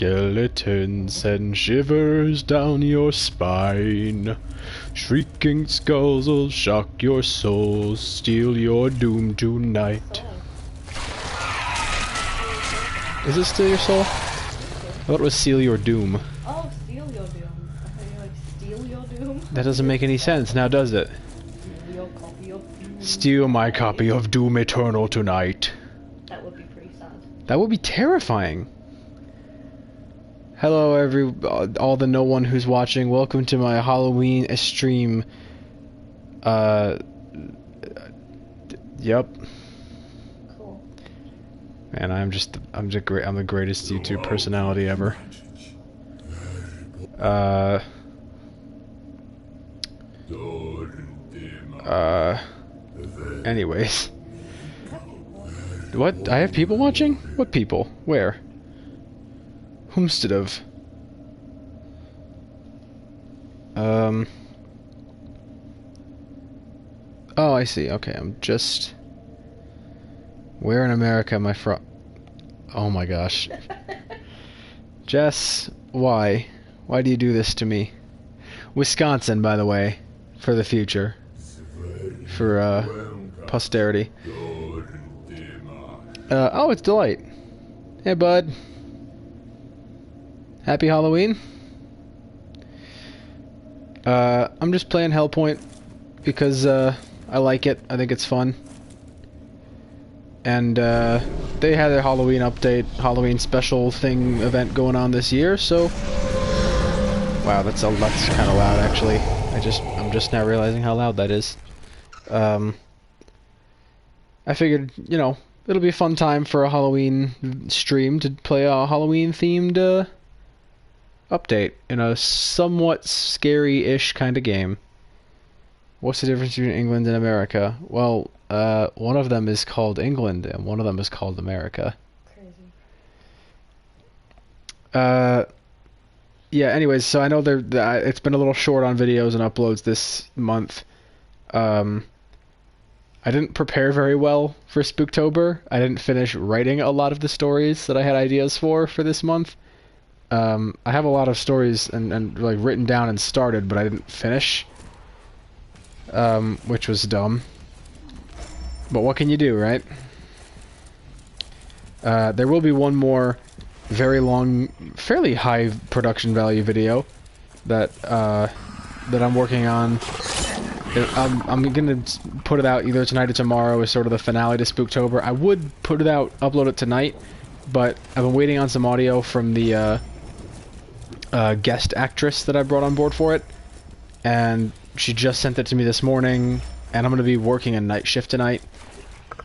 skeletons send shivers down your spine. Shrieking skulls will shock your soul, steal your doom tonight. Is it steal your soul? I thought it was seal your doom. Oh, steal your doom. I thought you were like, steal your doom? That doesn't make any sense, now does it? Steal your copy of Doom. Steal my copy of Doom Eternal tonight. That would be pretty sad. That would be terrifying. Hello all the no one who's watching. Welcome to my Halloween stream. Yep. Cool. Man, I'm the greatest YouTube personality ever. Anyways. What? I have people watching? What people? Where? Whomstead of? Oh, I see. Okay, I'm just... Where in America am I from? Oh my gosh. Jess, why? Why do you do this to me? Wisconsin, by the way, for the future. For, posterity. Oh, it's Delight. Hey, bud. Happy Halloween. I'm just playing Hellpoint because, I like it. I think it's fun. And, they had their Halloween update, Halloween special thing event going on this year, so... Wow, that's kind of loud, actually. I'm just now realizing how loud that is. I figured, you know, it'll be a fun time for a Halloween stream to play a Halloween-themed, update in a somewhat scary-ish kind of game. What's the difference between England and America? Well, one of them is called England, and one of them is called America. Crazy. Yeah, anyways, so I know it's been a little short on videos and uploads this month. I didn't prepare very well for Spooktober. I didn't finish writing a lot of the stories that I had ideas for this month. I have a lot of stories and like written down and started, but I didn't finish. Which was dumb. But what can you do, right? There will be one more very long, fairly high production value video that I'm working on. I'm gonna put it out either tonight or tomorrow as sort of the finale to Spooktober. I would put it out, upload it tonight, but I've been waiting on some audio from the guest actress that I brought on board for it, and she just sent it to me this morning, and I'm gonna be working a night shift tonight,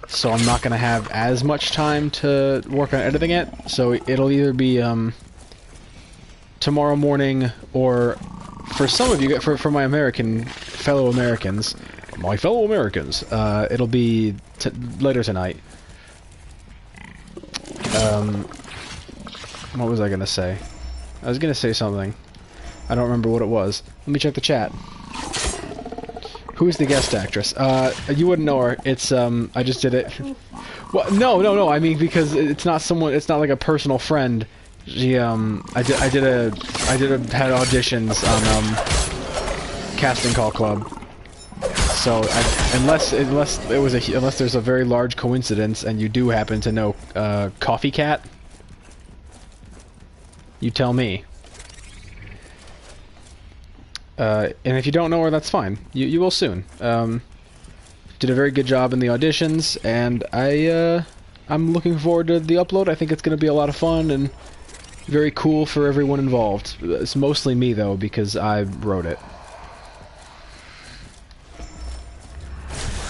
so I'm not gonna have as much time to work on editing it. So it'll either be tomorrow morning, or for some of you, for my fellow Americans, it'll be later tonight. What was I gonna say? I was gonna say something. I don't remember what it was. Let me check the chat. Who's the guest actress? You wouldn't know her. It's I just did it. Well, no. I mean, because it's not someone. It's not like a personal friend. She had auditions on Casting Call Club. So unless there's a very large coincidence and you do happen to know Coffee Cat, you tell me. And if you don't know her, that's fine. You will soon. Did a very good job in the auditions, and I'm looking forward to the upload. I think it's going to be a lot of fun and very cool for everyone involved. It's mostly me, though, because I wrote it.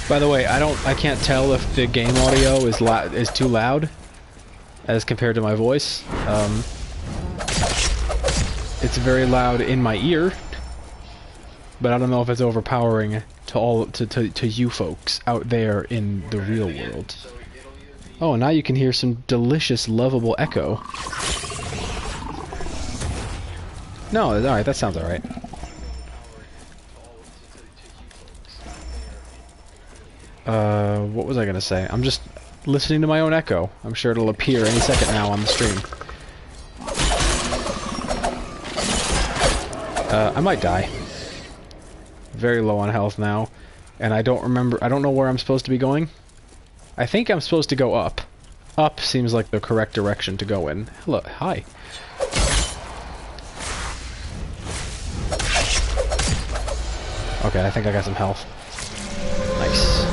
By the way, I can't tell if the game audio is too loud as compared to my voice. It's very loud in my ear, but I don't know if it's overpowering to you folks out there in the real world. Oh, now you can hear some delicious, lovable echo. No, alright, that sounds alright. What was I gonna say? I'm just listening to my own echo. I'm sure it'll appear any second now on the stream. I might die. Very low on health now. And I don't know where I'm supposed to be going. I think I'm supposed to go up. Up seems like the correct direction to go in. Hello, hi. Okay, I think I got some health. Nice.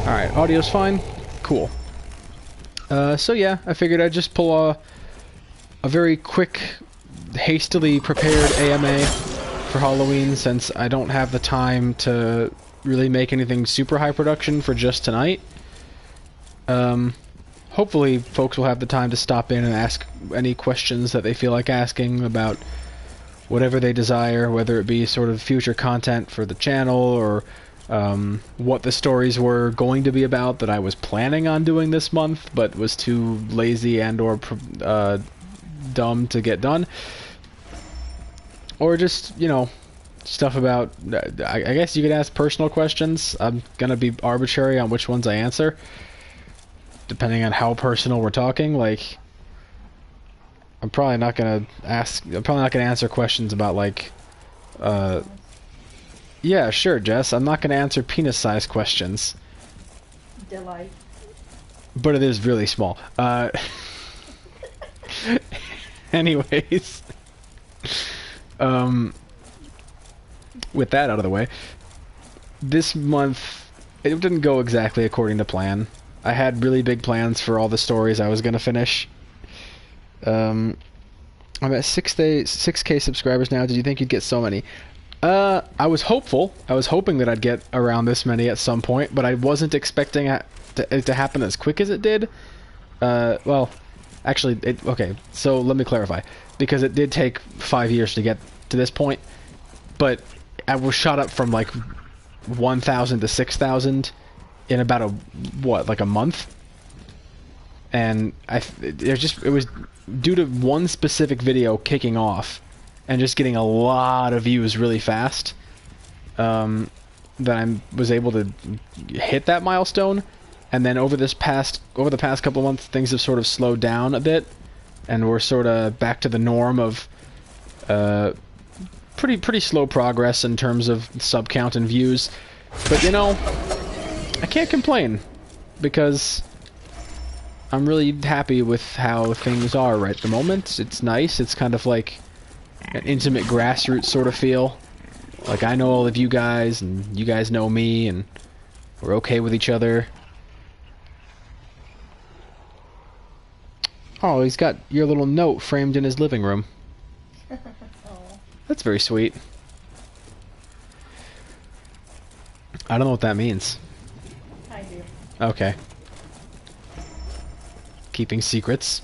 Alright, audio's fine. Cool. So yeah, I figured I'd just pull a very quick, hastily prepared AMA for Halloween, since I don't have the time to really make anything super high production for just tonight. Hopefully folks will have the time to stop in and ask any questions that they feel like asking about whatever they desire, whether it be sort of future content for the channel, or what the stories were going to be about that I was planning on doing this month, but was too lazy and or dumb to get done. Or just, you know, stuff about, I guess you could ask personal questions. I'm gonna be arbitrary on which ones I answer, depending on how personal we're talking. Like, I'm probably not gonna answer questions about, like, yeah, sure, Jess, I'm not gonna answer penis-sized questions. Delight. But it is really small. Anyways. With that out of the way, this month, it didn't go exactly according to plan. I had really big plans for all the stories I was gonna finish. I'm at 6K subscribers now. Did you think you'd get so many? I was hopeful. I was hoping that I'd get around this many at some point, but I wasn't expecting it to happen as quick as it did. Well, actually, okay, so let me clarify. Because it did take 5 years to get to this point, but I was shot up from like 1,000 to 6,000 in about like a month, and it was due to one specific video kicking off and just getting a lot of views really fast, that I was able to hit that milestone. And then over the past couple of months, things have sort of slowed down a bit, and we're sort of back to the norm of pretty slow progress in terms of sub count and views. But you know, I can't complain, because I'm really happy with how things are right at the moment. It's nice. It's kind of like an intimate grassroots sort of feel. Like, I know all of you guys, and you guys know me, and we're okay with each other. Oh, he's got your little note framed in his living room. That's very sweet. I don't know what that means. I do. Okay. Keeping secrets.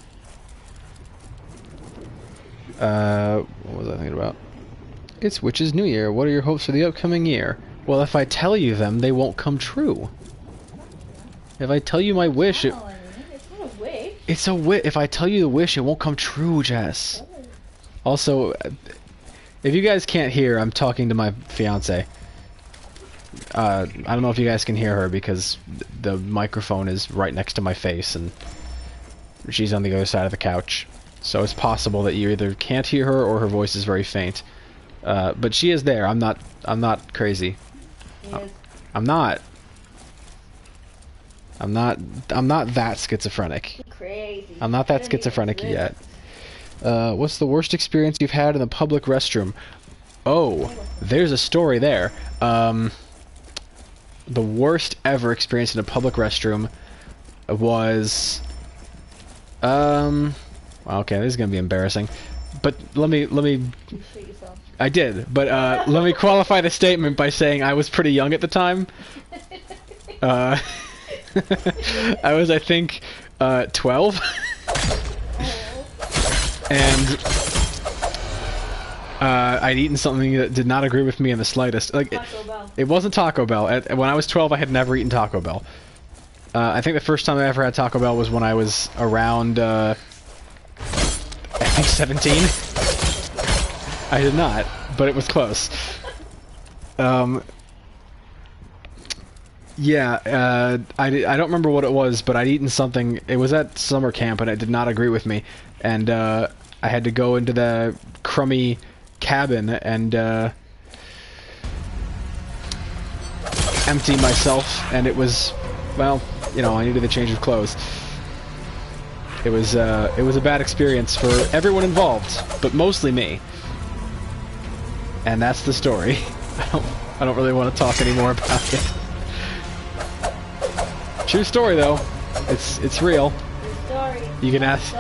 What was I thinking about? It's Witch's New Year. What are your hopes for the upcoming year? Well, if I tell you them, they won't come true. If I tell you my wish, it's not a wish. It's a wish. If I tell you the wish, it won't come true, Jess. Also, if you guys can't hear, I'm talking to my fiance. I don't know if you guys can hear her because the microphone is right next to my face and she's on the other side of the couch. So it's possible that you either can't hear her or her voice is very faint. But she is there. I'm not crazy. I'm not that schizophrenic. Crazy. I'm not that schizophrenic yet. What's the worst experience you've had in a public restroom? Oh, there's a story there. The worst ever experience in a public restroom was... okay, this is gonna be embarrassing. But let me... I did, but let me qualify the statement by saying I was pretty young at the time. I was, I think, 12. And I'd eaten something that did not agree with me in the slightest. Like, it wasn't Taco Bell. When I was 12, I had never eaten Taco Bell. I think the first time I ever had Taco Bell was when I was around, I think 17. I did not, but it was close. Yeah, I don't remember what it was, but I'd eaten something. It was at summer camp, and it did not agree with me. And I I had to go into the crummy cabin and empty myself, and it was, well, you know, I needed a change of clothes. It was a bad experience for everyone involved, but mostly me. And that's the story. I don't really want to talk anymore about it. True story, though. It's real. True story. You can ask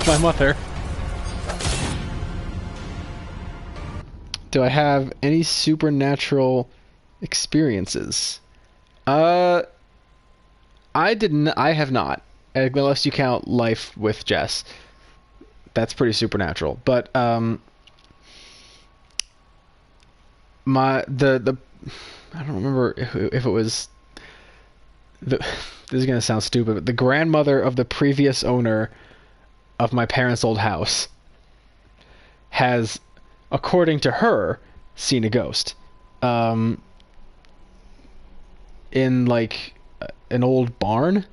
my mother. Do I have any supernatural experiences? I have not. Unless you count life with Jess. That's pretty supernatural. But I don't remember if it was this is gonna sound stupid, but the grandmother of the previous owner of my parents' old house has, according to her, seen a ghost. In like an old barn.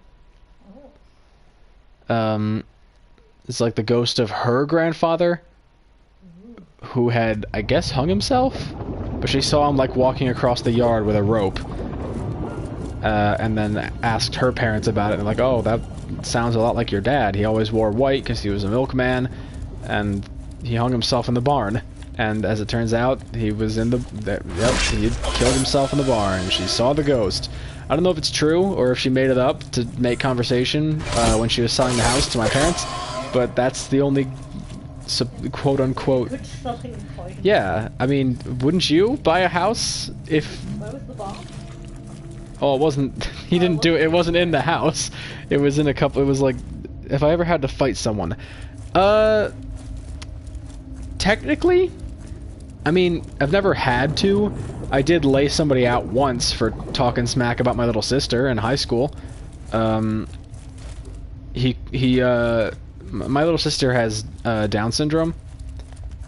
It's like the ghost of her grandfather, who had, I guess, hung himself, but she saw him like walking across the yard with a rope, and then asked her parents about it, and like, oh, that sounds a lot like your dad. He always wore white because he was a milkman, and he hung himself in the barn. And as it turns out, he was in he killed himself in the barn. She saw the ghost. I don't know if it's true or if she made it up to make conversation when she was selling the house to my parents, but that's the only quote-unquote... Good selling point. Yeah, I mean, wouldn't you buy a house if... Where was the bomb? Oh, it wasn't... He didn't do it. It wasn't in the house. It was in a couple... It was like... If I ever had to fight someone... Technically... I mean, I've never had to. I did lay somebody out once for talking smack about my little sister in high school. My little sister has Down syndrome,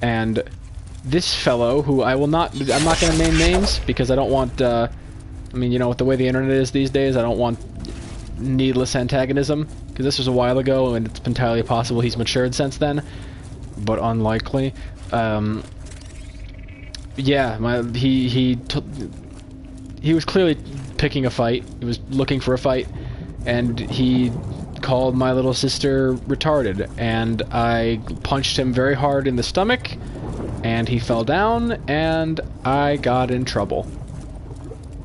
and this fellow, who I'm not going to name names because I don't want, I mean, you know, with the way the internet is these days, I don't want needless antagonism, because this was a while ago, and it's entirely possible he's matured since then, but unlikely. Yeah, he was clearly picking a fight. He was looking for a fight, and he called my little sister retarded, and I punched him very hard in the stomach, and he fell down, and I got in trouble.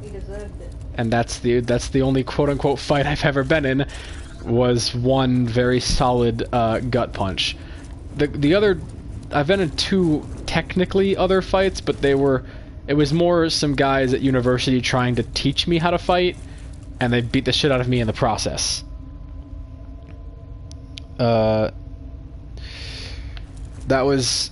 He deserved it. And that's the only quote-unquote fight I've ever been in, was one very solid gut punch. The other... I've been in two technically other fights, but it was more some guys at university trying to teach me how to fight, and they beat the shit out of me in the process. That was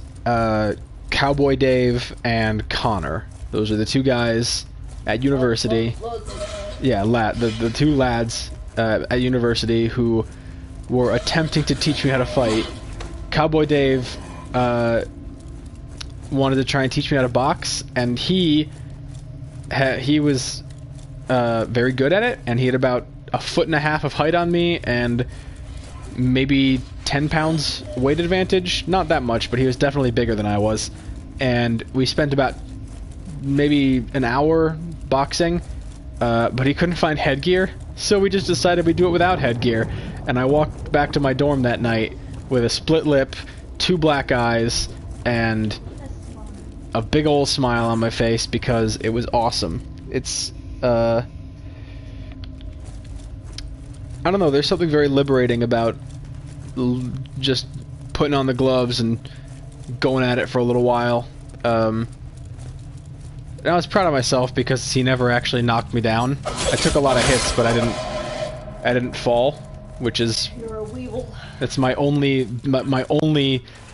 Cowboy Dave and Connor. Those are the two guys at university. Yeah, the two lads at university who were attempting to teach me how to fight. Cowboy Dave wanted to try and teach me how to box, and he was very good at it, and he had about 1.5 feet of height on me, and maybe 10 pounds weight advantage. Not that much, but he was definitely bigger than I was. And we spent about maybe an hour boxing, but he couldn't find headgear, so we just decided we'd do it without headgear. And I walked back to my dorm that night with a split lip, 2 black eyes, and a big old smile on my face because it was awesome. It's, I don't know, there's something very liberating about just putting on the gloves and going at it for a little while. And I was proud of myself because he never actually knocked me down. I took a lot of hits, but I didn't fall, which is... You're a weevil. It's my only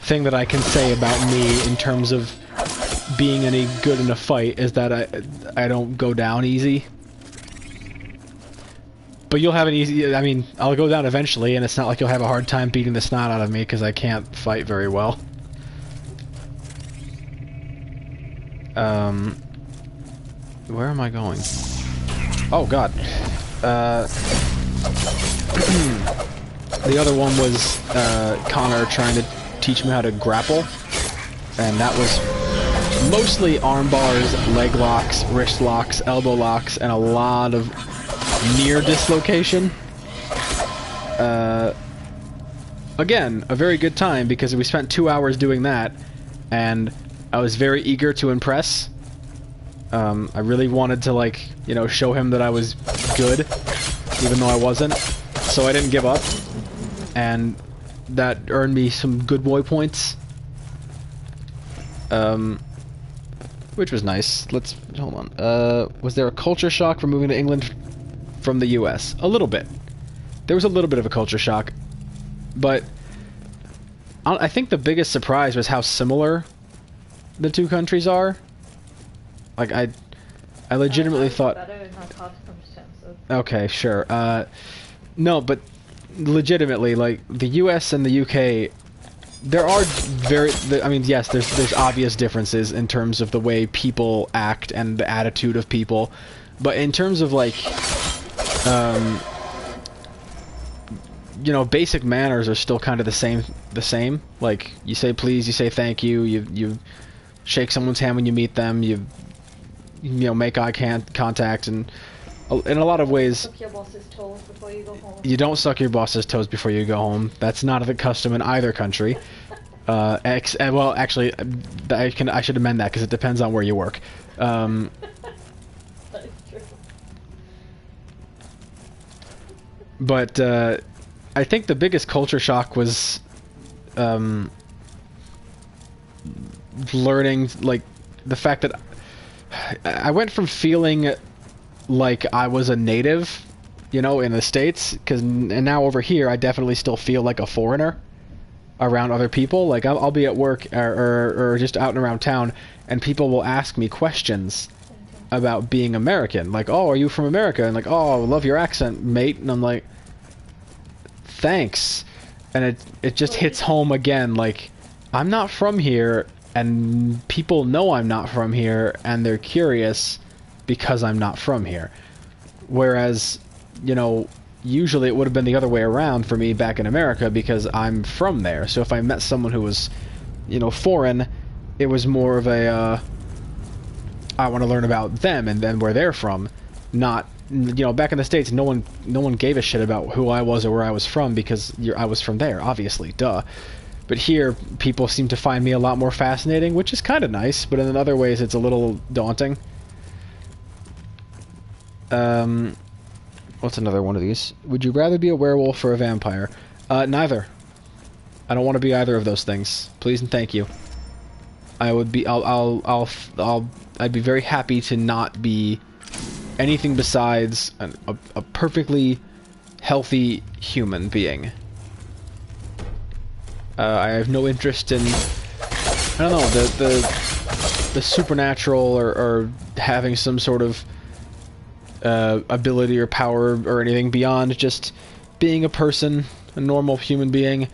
thing that I can say about me in terms of being any good in a fight, is that I don't go down easy. But you'll have an easy... I mean, I'll go down eventually, and it's not like you'll have a hard time beating the snot out of me, because I can't fight very well. Where am I going? Oh, God. The other one was Connor trying to teach me how to grapple, and that was mostly arm bars, leg locks, wrist locks, elbow locks, and a lot of near dislocation. Again, a very good time because we spent 2 hours doing that, and I was very eager to impress. I really wanted to, like, you know, show him that I was good, even though I wasn't. So I didn't give up, and that earned me some good boy points. Which was nice. Let's hold on. Was there a culture shock for moving to England from the US? A little bit. There was a little bit of a culture shock, but I think the biggest surprise was how similar the two countries are. Like, I legitimately thought... Better in our customs sense. Okay, sure. No, but legitimately, like, the US and the UK, there are I mean, yes, there's obvious differences in terms of the way people act and the attitude of people, but in terms of, like, you know, basic manners are still kind of the same. Like, you say please, you say thank you, you shake someone's hand when you meet them, you know, make eye contact, and in a lot of ways... Suck your boss's toes before you go home. You don't suck your boss's toes before you go home. That's not the custom in either country. Well, actually, I should amend that because it depends on where you work. That is true. But I think the biggest culture shock was learning, like, the fact that I went from feeling like I was a native, you know, in the States, and now over here I definitely still feel like a foreigner around other people. Like, I'll be at work or just out and around town, and people will ask me questions about being American. Like, oh, are you from America? And like, oh, I love your accent, mate. And I'm like, thanks. And it just hits home again, like, I'm not from here, and people know I'm not from here, and they're curious because I'm not from here. Whereas, you know, usually it would have been the other way around for me back in America because I'm from there. So if I met someone who was, you know, foreign, it was more of a, I want to learn about them and then where they're from. Not, you know, back in the States, no one gave a shit about who I was or where I was from because I was from there, obviously, duh. But here, people seem to find me a lot more fascinating, which is kind of nice, but in other ways it's a little daunting. What's another one of these? Would you rather be a werewolf or a vampire? Neither. I don't want to be either of those things. Please and thank you. I would be. I'd be very happy to not be anything besides a perfectly healthy human being. I have no interest in, I don't know, the supernatural or having some sort of ability or power or anything beyond just being a person, a normal human being.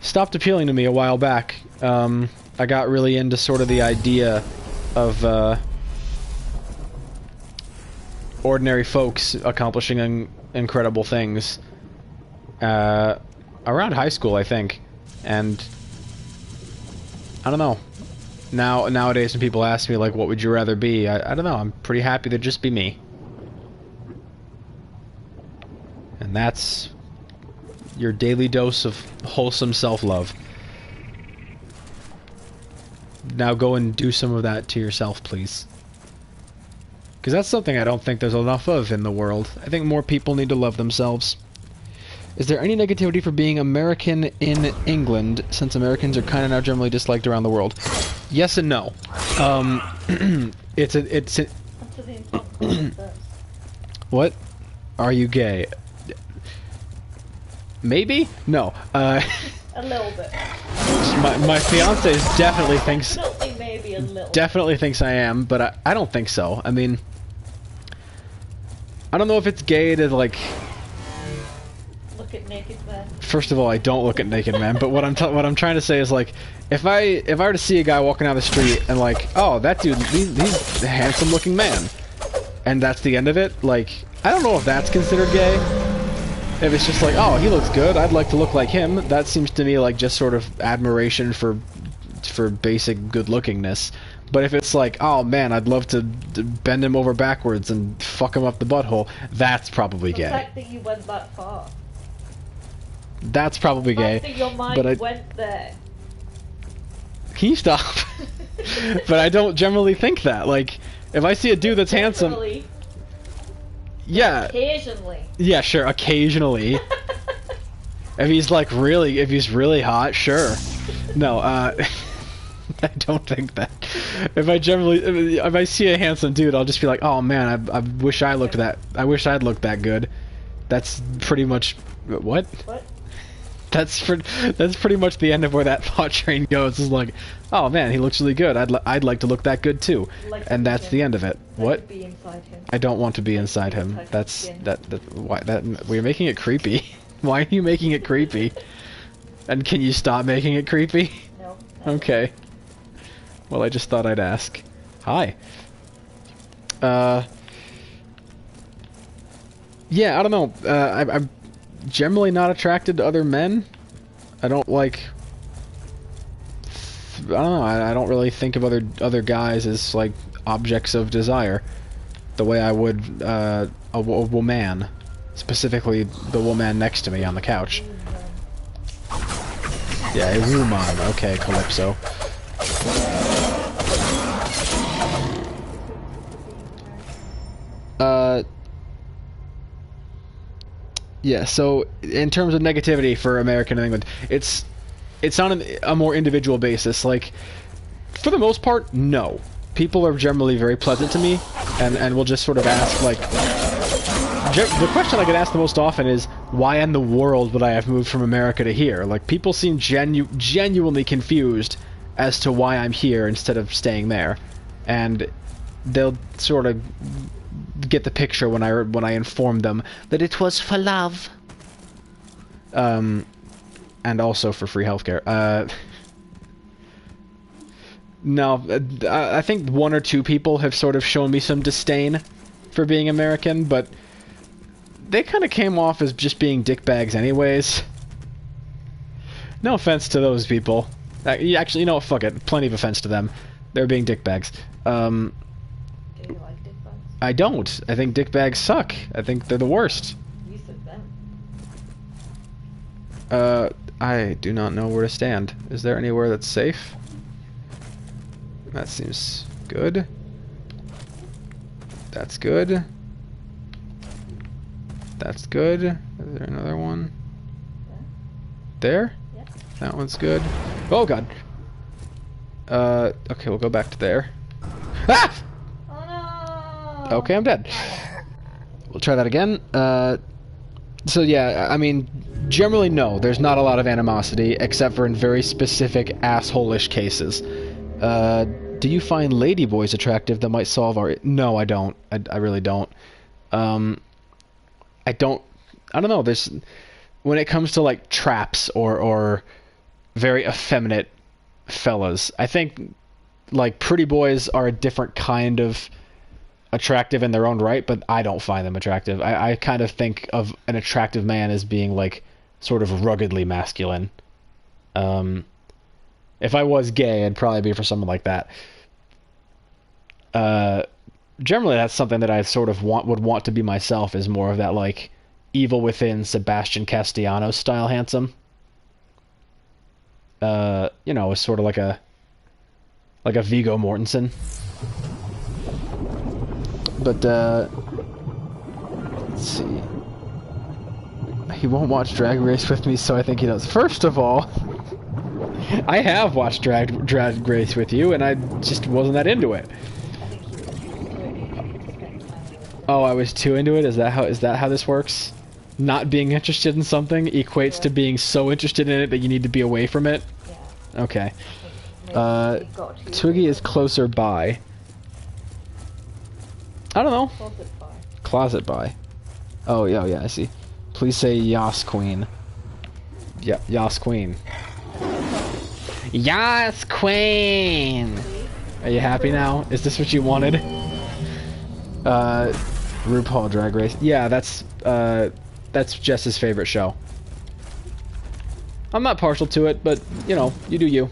Stopped appealing to me a while back. I got really into sort of the idea of ordinary folks accomplishing incredible things around high school, I think. And I don't know. Nowadays when people ask me, like, what would you rather be? I don't know. I'm pretty happy to just be me. And that's your daily dose of wholesome self-love. Now go and do some of that to yourself, please. Because that's something I don't think there's enough of in the world. I think more people need to love themselves. Is there any negativity for being American in England, since Americans are kind of now generally disliked around the world? Yes and no. What? Are you gay? Maybe? No. A little bit. My fiance definitely thinks... Definitely maybe a little. Definitely thinks I am, but I don't think so. I mean... I don't know if it's gay to, like... Look at naked men. First of all, I don't look at naked men, but what I'm trying to say is, like, if I were to see a guy walking down the street and, like, oh, that dude, he's a handsome-looking man, and that's the end of it, like, I don't know if that's considered gay. If it's just like, oh, he looks good, I'd like to look like him, that seems to me like just sort of admiration for basic good-lookingness. But if it's like, oh man, I'd love to bend him over backwards and fuck him up the butthole, that's probably gay. The fact that you went that far. That's probably gay. The fact that your mind went there. Can you stop? But I don't generally think that. Like, if I see a dude that's handsome... Yeah. Occasionally. Yeah, sure, occasionally. If he's like if he's really hot, sure. No, I don't think that. If I see a handsome dude, I'll just be like, oh man, I wish I looked that. I wish I'd looked that good. That's pretty much what? What? That's pretty much the end of where that thought train goes. Is like, oh man, he looks really good. I'd like to look that good too. And that's the end of it. What? Be inside him. I don't want to be inside him. That's why we're making it creepy. Why are you making it creepy? And can you stop making it creepy? No. Okay. Well, I just thought I'd ask. Hi. Yeah, I don't know. I'm generally not attracted to other men. I don't like... I don't know. I don't really think of other guys as like objects of desire, the way I would a woman, specifically the woman next to me on the couch. Yeah, a woman. Okay, Calypso. Yeah, so in terms of negativity for American England, it's on a more individual basis. Like, for the most part, no. People are generally very pleasant to me, and will just sort of ask, like... The question I get asked the most often is, why in the world would I have moved from America to here? Like, people seem genuinely confused as to why I'm here instead of staying there. And they'll sort of get the picture when I inform them that it was for love. And also for free healthcare. No, I think one or two people have sort of shown me some disdain for being American, but they kind of came off as just being dickbags anyways. No offense to those people. Actually, you know what, fuck it. Plenty of offense to them. They're being dickbags. Do you like dickbags? I don't. I think dickbags suck. I think they're the worst. You said them. I do not know where to stand. Is there anywhere that's safe? That seems good. That's good. That's good. Is there another one? Yeah. There? Yeah. That one's good. Oh god. Okay, we'll go back to there. Ah! Oh no! Okay, I'm dead. We'll try that again. So yeah, I mean, generally no, there's not a lot of animosity, except for in very specific asshole-ish cases. Do you find ladyboys attractive that might solve our... No, I don't. I really don't. I don't know, there's... When it comes to, like, traps or very effeminate fellas, I think, like, pretty boys are a different kind of attractive in their own right, but I don't find them attractive. I kind of think of an attractive man as being, like, sort of ruggedly masculine. If I was gay, I'd probably be for someone like that. Generally, that's something that I sort of would want to be myself, is more of that, like, Evil Within Sebastian Castellanos style handsome. You know, it's sort of like a Viggo Mortensen. But, let's see. He won't watch Drag Race with me, so I think he does. First of all, I have watched Drag Race with you, and I just wasn't that into it. Oh, I was too into it? Is that how this works? Not being interested in something equates to being so interested in it that you need to be away from it? Yeah. Okay. Twiggy is closer by. I don't know. Closet by. Closet by. Oh, yeah, I see. Please say Yas Queen. Yeah, Yas Queen. Yas Queen! Are you happy now? Is this what you wanted? RuPaul Drag Race. Yeah, that's, that's Jess's favorite show. I'm not partial to it, but, you know, you do you.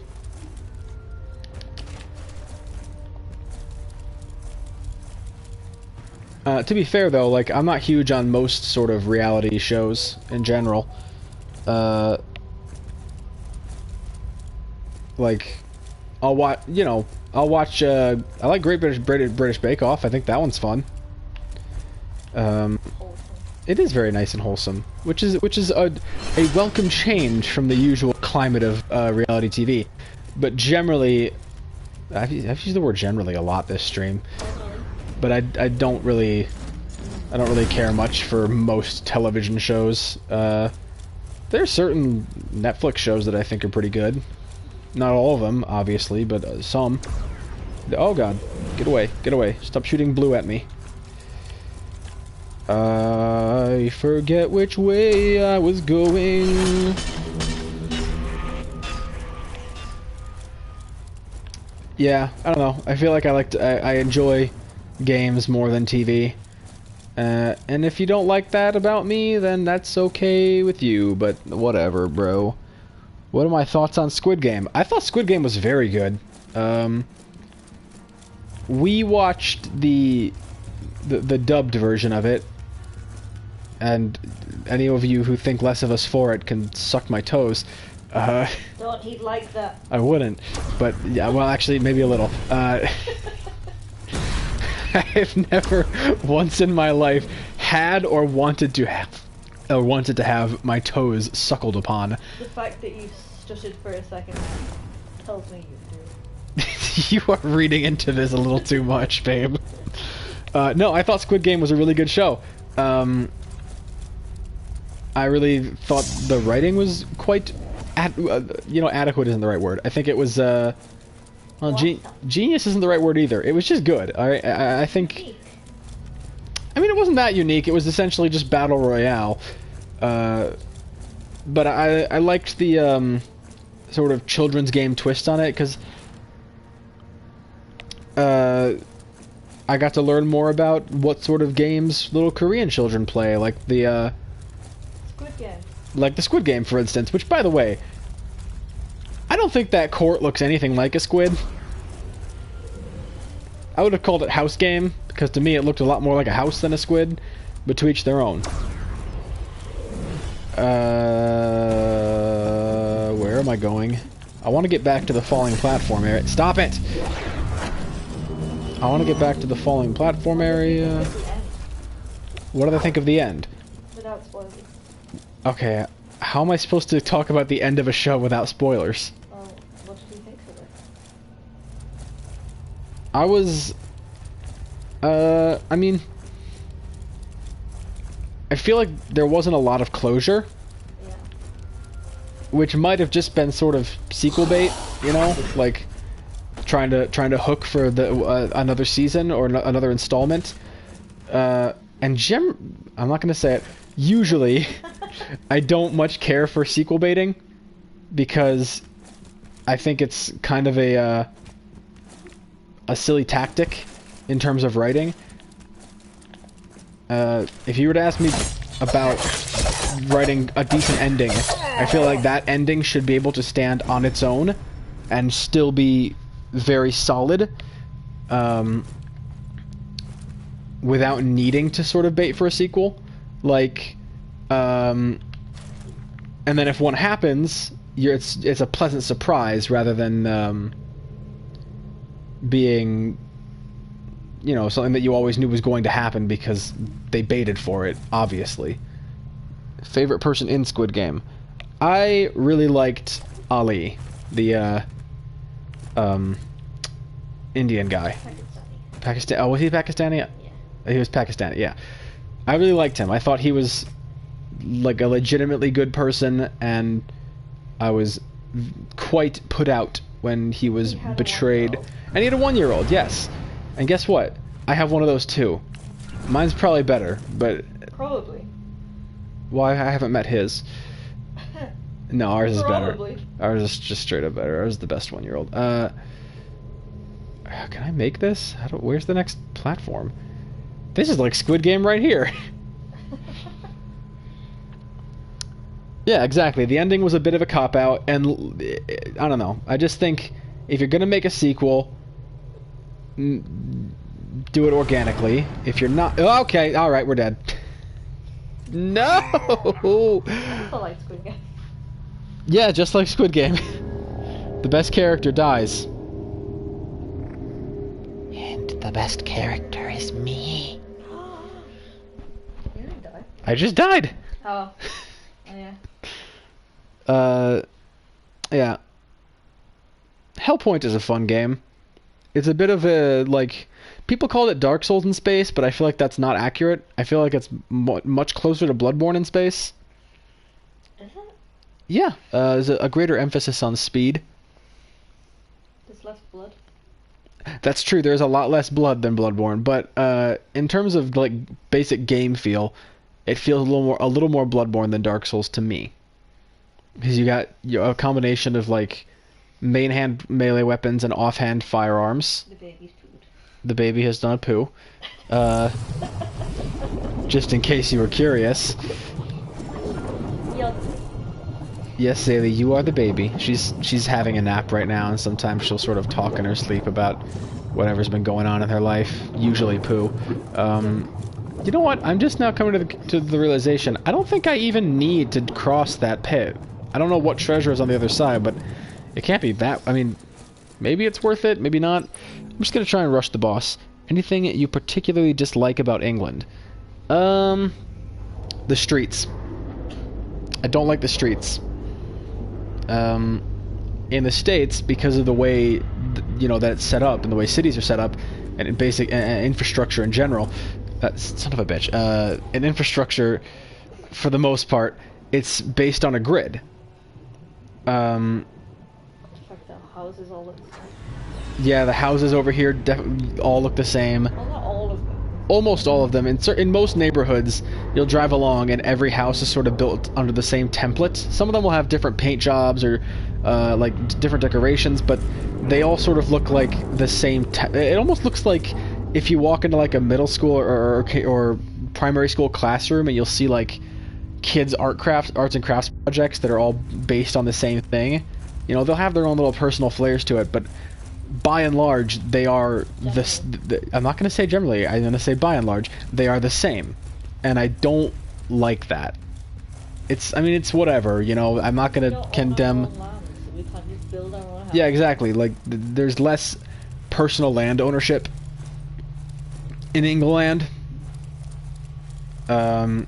To be fair, though, like, I'm not huge on most sort of reality shows in general. Like, I'll watch, you know, I'll watch, I like Great British Bake Off. I think that one's fun. It is very nice and wholesome, which is a welcome change from the usual climate of reality TV. But generally, I've used the word generally a lot this stream, but I don't really care much for most television shows. There are certain Netflix shows that I think are pretty good. Not all of them, obviously, but some. Oh god, get away, get away! Stop shooting blue at me. I forget which way I was going. Yeah, I don't know. I feel like I enjoy games more than TV. And if you don't like that about me, then that's okay with you, but whatever, bro. What are my thoughts on Squid Game? I thought Squid Game was very good. We watched the dubbed version of it, and any of you who think less of us for it can suck my toes. Don't eat like that. I wouldn't, but yeah, well, actually, maybe a little. I've never once in my life had or wanted to have my toes suckled upon. The fact that you stuttered for a second tells me you do. You are reading into this a little too much, babe. No, I thought Squid Game was a really good show. I really thought the writing was quite, adequate isn't the right word. I think it was, well, genius isn't the right word either. It was just good. I think. I mean, it wasn't that unique. It was essentially just Battle Royale. But I liked the sort of children's game twist on it, because I got to learn more about what sort of games little Korean children play, like the Squid Game. Like the Squid Game, for instance, which, by the way, I don't think that court looks anything like a squid. I would have called it House Game, because to me it looked a lot more like a house than a squid, but to each their own. Where am I going? I want to get back to the falling platform area. Stop it! I want to get back to the falling platform area. What do I think of the end? Without spoilers. Okay, how am I supposed to talk about the end of a show without spoilers? Well, what did you think of it? I was... I mean... I feel like there wasn't a lot of closure. Yeah. Which might have just been sort of sequel bait, you know? Like, trying to hook for the another season or another installment. And I'm not gonna say it. Usually, I don't much care for sequel baiting, because I think it's kind of a silly tactic in terms of writing. If you were to ask me about writing a decent ending, I feel like that ending should be able to stand on its own and still be very solid, without needing to sort of bait for a sequel. Like, and then if one happens, it's a pleasant surprise rather than being, you know, something that you always knew was going to happen because they baited for it, obviously. Favorite person in Squid Game? I really liked Ali, the Indian guy. Pakistani. Oh, was he Pakistani? Yeah. He was Pakistani, yeah. I really liked him. I thought he was like a legitimately good person, and I was quite put out when he was betrayed. And he had a 1-year-old, yes. And guess what? I have one of those too. Mine's probably better, but... Probably. Well, I haven't met his. No, ours is better. Probably. Ours is just straight up better. Ours is the best 1-year-old. Can I make this? Where's the next platform? This is like Squid Game right here. Yeah, exactly. The ending was a bit of a cop-out, and I don't know. I just think if you're gonna make a sequel, do it organically. If you're not... Oh, okay, alright, we're dead. No! I also like Squid Game. Yeah, just like Squid Game. The best character dies. And the best character is me. You didn't die. I just died! Oh. Oh, yeah. Yeah. Hellpoint is a fun game. It's a bit of a, like... People call it Dark Souls in space, but I feel like that's not accurate. I feel like it's much closer to Bloodborne in space. Is it? Yeah, there's a greater emphasis on speed. There's less blood. That's true, there's a lot less blood than Bloodborne, but in terms of like basic game feel, it feels a little more Bloodborne than Dark Souls to me. Because you got a combination of like main hand melee weapons and offhand firearms. The baby's food. The baby has done a poo. Just in case you were curious. Yup. Yes, Zaylee, you are the baby. She's having a nap right now, and sometimes she'll sort of talk in her sleep about whatever's been going on in her life. Usually poo. You know what? I'm just now coming to the realization, I don't think I even need to cross that pit. I don't know what treasure is on the other side, but it can't be that... I mean, maybe it's worth it, maybe not. I'm just gonna try and rush the boss. Anything you particularly dislike about England? The streets. I don't like the streets. In the States, because of the way, you know, that it's set up, and the way cities are set up, and in basic infrastructure in general, son of a bitch, in infrastructure, for the most part, it's based on a grid. The fact that houses all look the same. Yeah, the houses over here all look the same. Well, not all of them. Almost all of them. In most neighborhoods, you'll drive along and every house is sort of built under the same template. Some of them will have different paint jobs or like different decorations, but they all sort of look like the same. It almost looks like if you walk into like a middle school or primary school classroom and you'll see like kids' arts and crafts projects that are all based on the same thing. You know, they'll have their own little personal flares to it, but by and large, they are I'm not going to say generally, I'm going to say by and large, they are the same. And I don't like that. I mean, it's whatever, you know, I'm not going to condemn... Land, so we can't just build our own house. Yeah, exactly, like, there's less personal land ownership in England. But...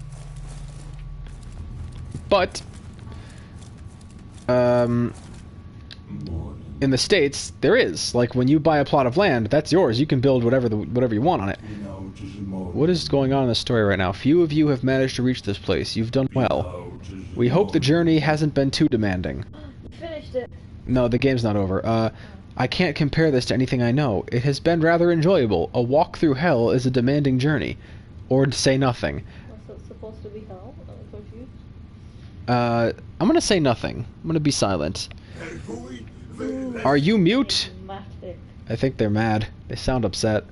in the States, there is. Like, when you buy a plot of land, that's yours. You can build whatever you want on it. What is going on in the story right now? Few of you have managed to reach this place. You've done well. We hope the journey hasn't been too demanding. Finished it. No, the game's not over. I can't compare this to anything I know. It has been rather enjoyable. A walk through hell is a demanding journey. Or to say nothing. Was it supposed to be hell? I'm confused. I'm gonna say nothing. I'm gonna be silent. Are you mute? I think they're mad. They sound upset.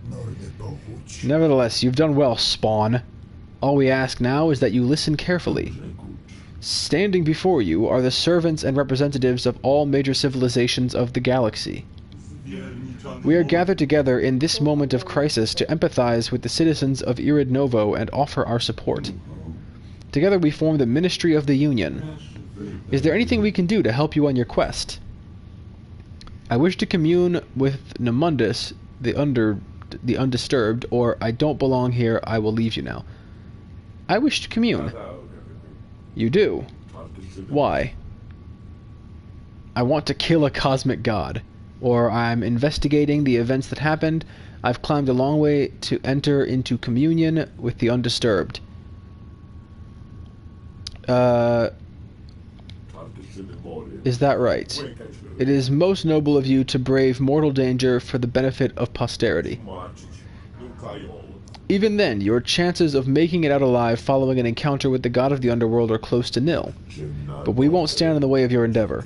Nevertheless, you've done well, Spawn. All we ask now is that you listen carefully. Standing before you are the servants and representatives of all major civilizations of the galaxy. We are gathered together in this moment of crisis to empathize with the citizens of Irid Novo and offer our support. Together we form the Ministry of the Union. Is there anything we can do to help you on your quest? I wish to commune with Namundus, the undisturbed, or I don't belong here, I will leave you now. I wish to commune. You do? Why? I want to kill a cosmic god, or I'm investigating the events that happened. I've climbed a long way to enter into communion with the undisturbed. Is that right? It is most noble of you to brave mortal danger for the benefit of posterity. Even then, your chances of making it out alive following an encounter with the god of the underworld are close to nil. But we won't stand in the way of your endeavor.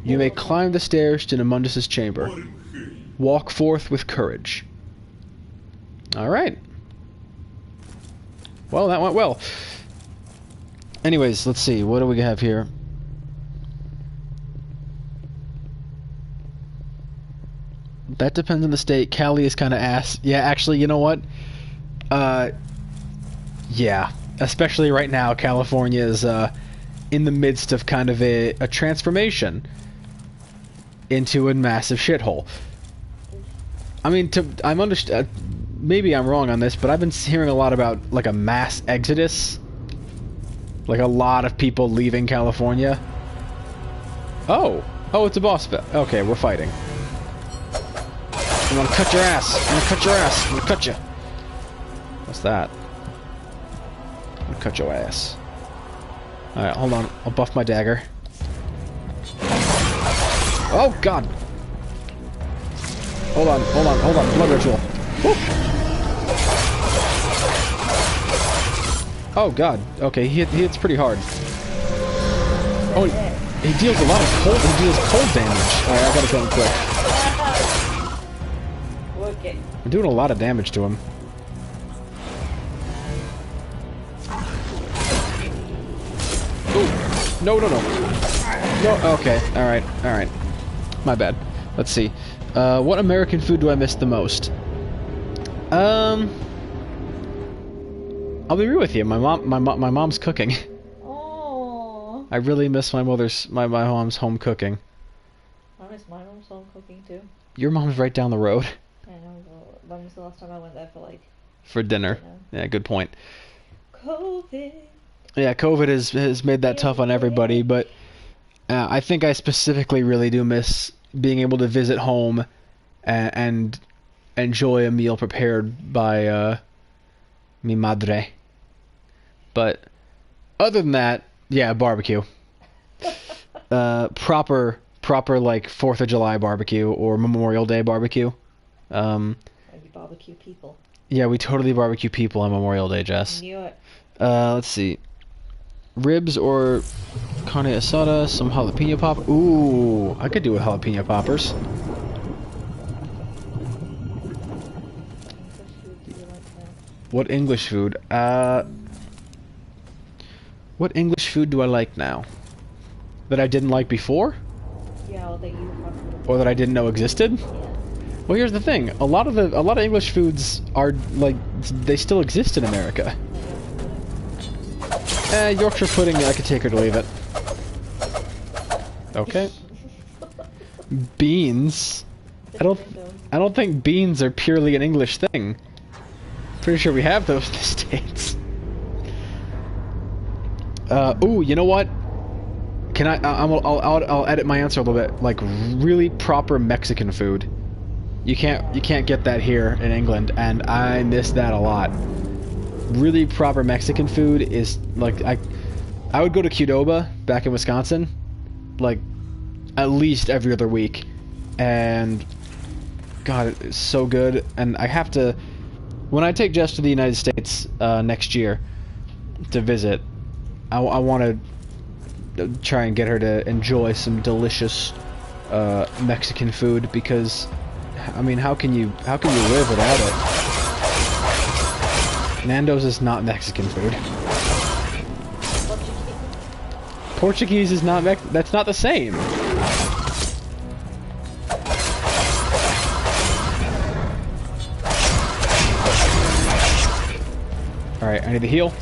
You may climb the stairs to Namundus' chamber. Walk forth with courage. Alright. Well, that went well. Anyways, let's see. What do we have here? That depends on the state. Cali is kind of ass. Yeah, actually, you know what? Yeah. Especially right now, California is in the midst of kind of a transformation into a massive shithole. I mean, maybe I'm wrong on this, but I've been hearing a lot about like a mass exodus. Like a lot of people leaving California. Oh, it's a boss fight. Okay, we're fighting. I'm gonna cut your ass. I'm gonna cut your ass. I'm gonna cut you. What's that? I'm gonna cut your ass. Alright, hold on. I'll buff my dagger. Oh, God! Hold on. Blood ritual. Woo. Oh, God. Okay, he hits pretty hard. Oh, he deals a lot of cold. He deals cold damage. Alright, I gotta kill him quick. Okay. I'm doing a lot of damage to him. Ooh. No. No, okay. Alright. My bad. Let's see. What American food do I miss the most? I'll be real with you. My mom's cooking. Oh. I really miss my mom's home cooking. I miss my mom's home cooking too. Your mom's right down the road. I know, but when was the last time I went there For dinner. Yeah, good point. COVID. Yeah, COVID has made that tough on everybody, but I think I specifically really do miss being able to visit home and enjoy a meal prepared by mi madre. But other than that, yeah, barbecue. Proper like 4th of July barbecue or Memorial Day barbecue. You barbecue people. Yeah, we totally barbecue people on Memorial Day, Jess. Knew it. Let's see. Ribs or carne asada, some jalapeno pop. Ooh, I could do with jalapeno poppers. What English food? What English food do I like now? That I didn't like before? Yeah, well, that you have. Or that I didn't know existed? Yeah. Well, here's the thing. A lot of English foods are like they still exist in America. Yorkshire pudding, I could take or leave it. Okay. Beans. I don't think beans are purely an English thing. Pretty sure we have those in the States. Ooh, you know what? Can I'll edit my answer a little bit. Like really proper Mexican food. You can't get that here in England, and I miss that a lot. Really proper Mexican food is like I would go to Qdoba back in Wisconsin, like at least every other week, and God, it's so good. And I have to, when I take Jess to the United States next year to visit, I want to try and get her to enjoy some delicious Mexican food, because I mean, how can you live without it? Nando's is not Mexican food. Portuguese is not that's not the same. Alright, I need to heal.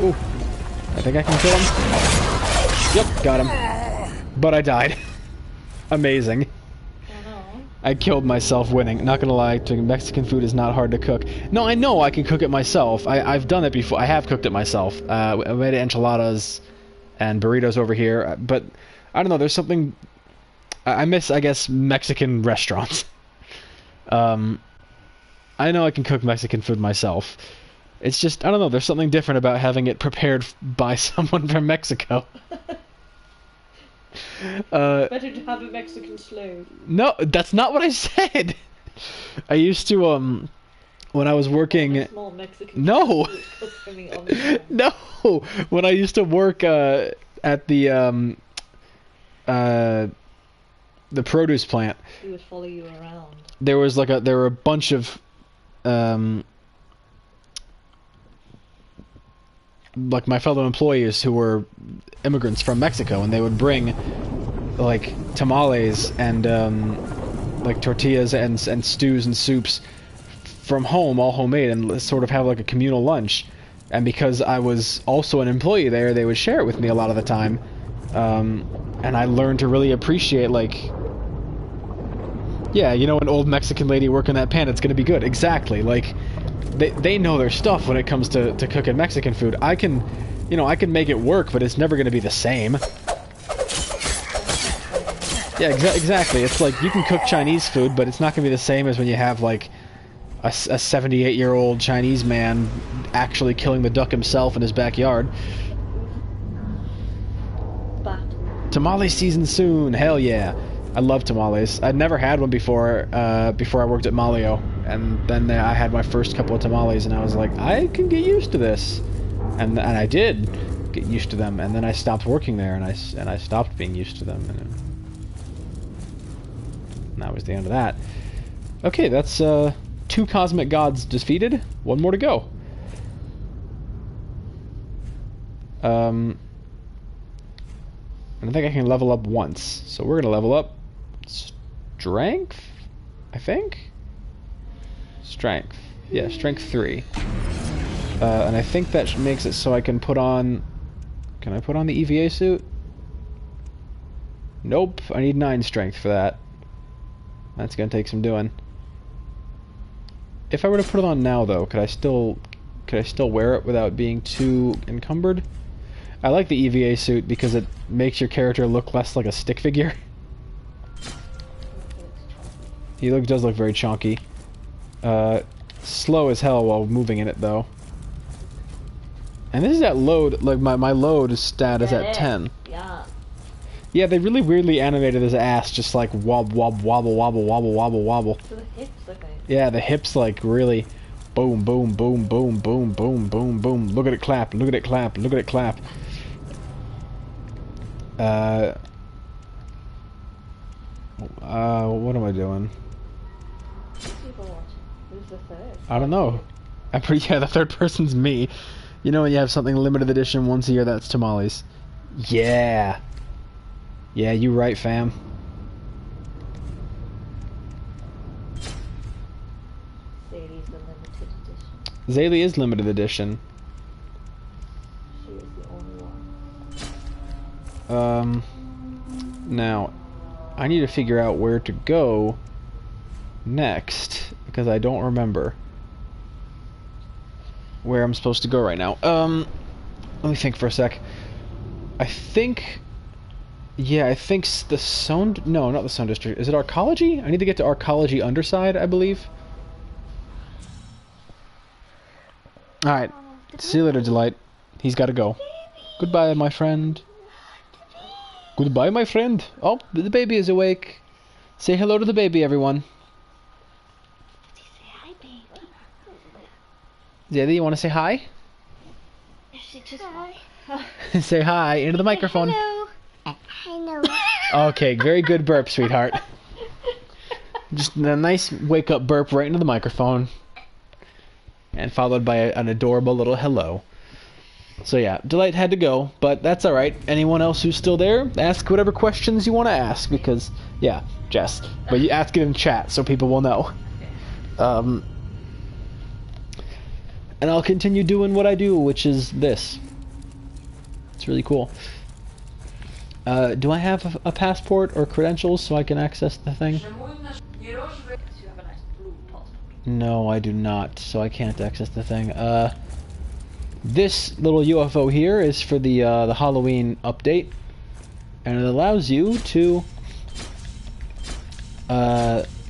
Ooh. I think I can kill him. Yep, got him. But I died. Amazing. I killed myself winning. Not gonna lie, Mexican food is not hard to cook. No, I know I can cook it myself. I've done it before. I have cooked it myself. I made enchiladas and burritos over here, but I don't know, there's something... I miss, I guess, Mexican restaurants. I know I can cook Mexican food myself. It's just, I don't know, there's something different about having it prepared by someone from Mexico. Better to have a Mexican slave. No, that's not what I said. I used to, when I was working... A small Mexican no! No! When I used to work, at the, the produce plant. He would follow you around. There were a bunch of like my fellow employees who were immigrants from Mexico, and they would bring like tamales and like tortillas and stews and soups from home, all homemade, and sort of have like a communal lunch. And because I was also an employee there, they would share it with me a lot of the time. And I learned to really appreciate, like, yeah, you know, an old Mexican lady working that pan, it's gonna be good. Exactly. Like, they know their stuff when it comes to cooking Mexican food. I can make it work, but it's never gonna be the same. Yeah, exactly. It's like, you can cook Chinese food, but it's not gonna be the same as when you have, like, a 78-year-old Chinese man actually killing the duck himself in his backyard. Tamale season soon, hell yeah. I love tamales. I'd never had one before I worked at Malio, and then I had my first couple of tamales, and I was like, I can get used to this. And I did get used to them, and then I stopped working there, and I stopped being used to them, and that was the end of that. Okay, that's 2 cosmic gods defeated. 1 more to go. And I think I can level up once. So we're gonna level up strength, I think? Strength. Yeah, strength 3. And I think that makes it so I can put on... Can I put on the EVA suit? Nope, I need 9 strength for that. That's gonna take some doing. If I were to put it on now, though, could I still wear it without being too encumbered? I like the EVA suit because it makes your character look less like a stick figure. He does look very chonky. Slow as hell while moving in it, though. And this is at load, like my load stat is at 10. Yeah. Yeah, they really weirdly animated his ass, just like wobble, wobble, wobble, wobble, wobble, wobble. So the hips look like... Yeah, the hips like really boom, boom, boom, boom, boom, boom, boom, boom. Look at it clap, look at it clap, look at it clap. What am I doing? Who's the third? I don't know. I'm pretty sure the third person's me. You know when you have something limited edition once a year, that's tamales. Yeah. Yeah, you right, fam. Zaylee's the limited edition. Zaylee is limited edition. She is the only one. Now, I need to figure out where to go next, because I don't remember where I'm supposed to go right now. Let me think for a sec. I think... Yeah, I think the Sound... No, not the Sound District. Is it Arcology? I need to get to Arcology Underside, I believe. Alright. See you later, Delight. He's gotta go. Goodbye, my friend. Goodbye, my friend. Oh, the baby is awake. Say hello to the baby, everyone. Say hi, baby. Zaylee, you want to say hi? She just hi. Say hi into the microphone. Hello. Okay, very good burp, sweetheart. Just a nice wake-up burp right into the microphone. And followed by an adorable little hello. So yeah, Delight had to go, but that's alright. Anyone else who's still there, ask whatever questions you want to ask, because, yeah, Jess. But you ask it in chat so people will know. And I'll continue doing what I do, which is this. It's really cool. Do I have a passport or credentials so I can access the thing? You have a nice blue passport. No, I do not, so I can't access the thing. This little UFO here is for the Halloween update, and it allows you to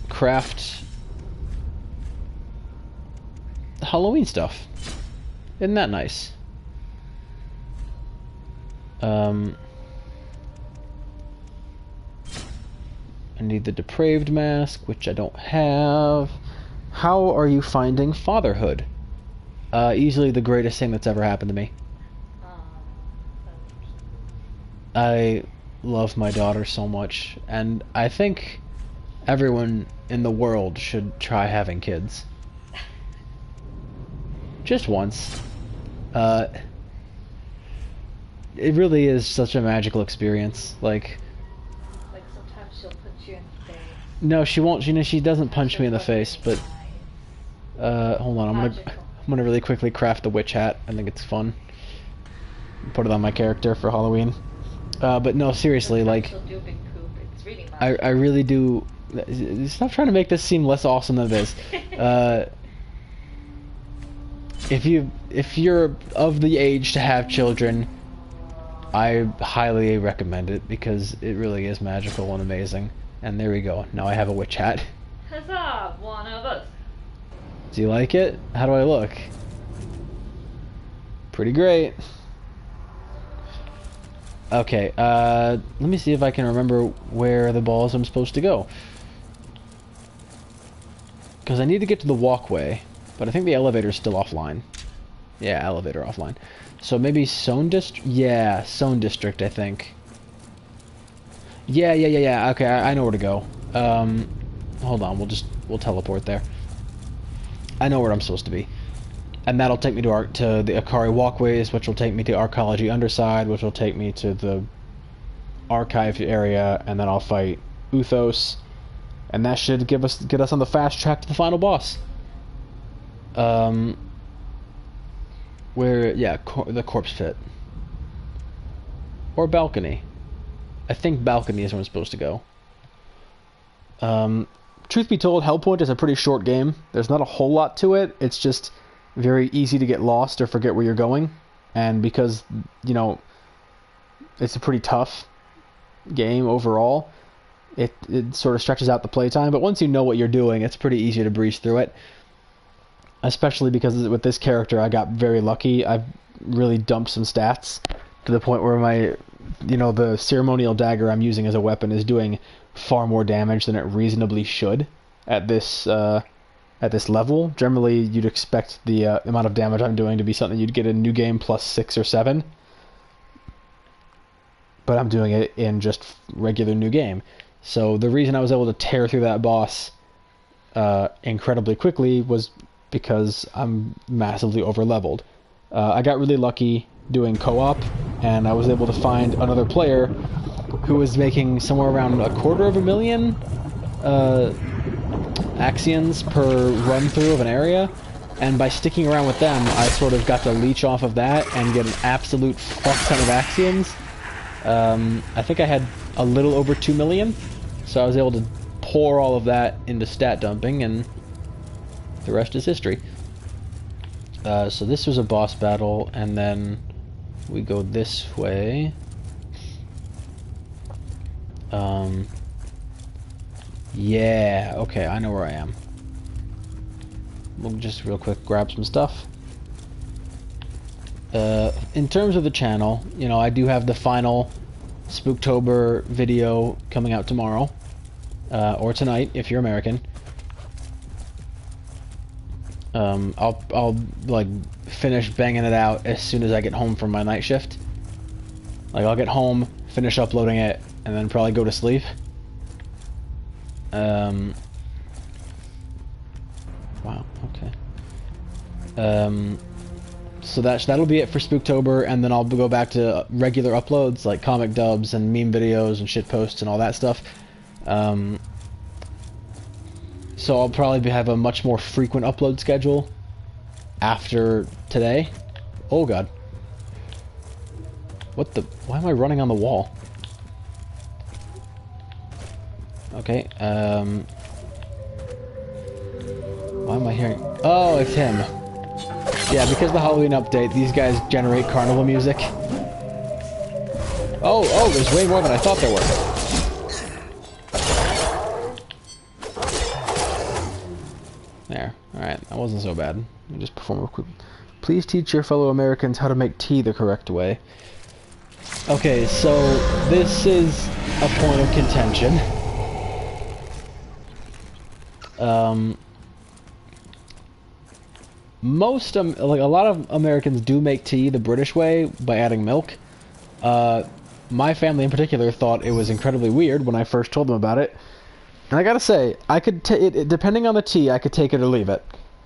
craft Halloween stuff. Isn't that nice? I need the depraved mask, which I don't have. How are you finding fatherhood? Easily the greatest thing that's ever happened to me. I love my daughter so much, and I think everyone in the world should try having kids. Just once. It really is such a magical experience. Like sometimes she'll punch you in the face. No, she won't. You know, she doesn't punch me in the face, but hold on. I'm gonna really quickly craft the witch hat. I think it's fun. Put it on my character for Halloween. But no, seriously, like I really do. Stop trying to make this seem less awesome than it is. If you're of the age to have children, I highly recommend it because it really is magical and amazing. And there we go. Now I have a witch hat. Huzzah! One of us. Do you like it? How do I look? Pretty great. Okay, let me see if I can remember where the balls I'm supposed to go. Because I need to get to the walkway, but I think the elevator's still offline. Yeah, elevator offline. So maybe Zone District? Yeah, Zone District, I think. Yeah. Okay, I know where to go. Hold on, we'll teleport there. I know where I'm supposed to be. And that'll take me to the Akari walkways, which will take me to Arcology Underside, which will take me to the Archive area, and then I'll fight Uthos. And that should get us on the fast track to the final boss. The corpse pit. Or balcony. I think balcony is where I'm supposed to go. Truth be told, Hellpoint is a pretty short game. There's not a whole lot to it. It's just very easy to get lost or forget where you're going. And because, you know, it's a pretty tough game overall, it sort of stretches out the playtime. But once you know what you're doing, it's pretty easy to breeze through it. Especially because with this character, I got very lucky. I've really dumped some stats to the point where my, you know, the ceremonial dagger I'm using as a weapon is doing far more damage than it reasonably should at this level. Generally, you'd expect the amount of damage I'm doing to be something you'd get in New Game plus 6 or 7. But I'm doing it in just regular New Game. So the reason I was able to tear through that boss incredibly quickly was because I'm massively over-leveled. I got really lucky doing co-op, and I was able to find another player who was making somewhere around 250,000 Axions per run-through of an area, and by sticking around with them, I sort of got to leech off of that and get an absolute fuck-ton of Axions. I think I had a little over 2 million, so I was able to pour all of that into stat dumping, and the rest is history. So this was a boss battle, and then we go this way. Yeah, okay, I know where I am. We'll just real quick grab some stuff. In terms of the channel, you know, I do have the final Spooktober video coming out tomorrow, or tonight if you're American. I'll like finish banging it out as soon as I get home from my night shift. Like I'll get home, finish uploading it, and then probably go to sleep. Wow, okay. So that'll be it for Spooktober, and then I'll go back to regular uploads like comic dubs and meme videos and shit posts and all that stuff. So I'll probably have a much more frequent upload schedule after today. Oh god. What the? Why am I running on the wall? Okay, why am I hearing? Oh, it's him. Yeah, because of the Halloween update, these guys generate carnival music. Oh, there's way more than I thought there were. There. Alright, that wasn't so bad. Let me just perform real quick. Please teach your fellow Americans how to make tea the correct way. Okay, so this is a point of contention. Like a lot of Americans do make tea the British way by adding milk. my family in particular thought it was incredibly weird when I first told them about it. And I gotta say, I could depending on the tea, I could take it or leave it.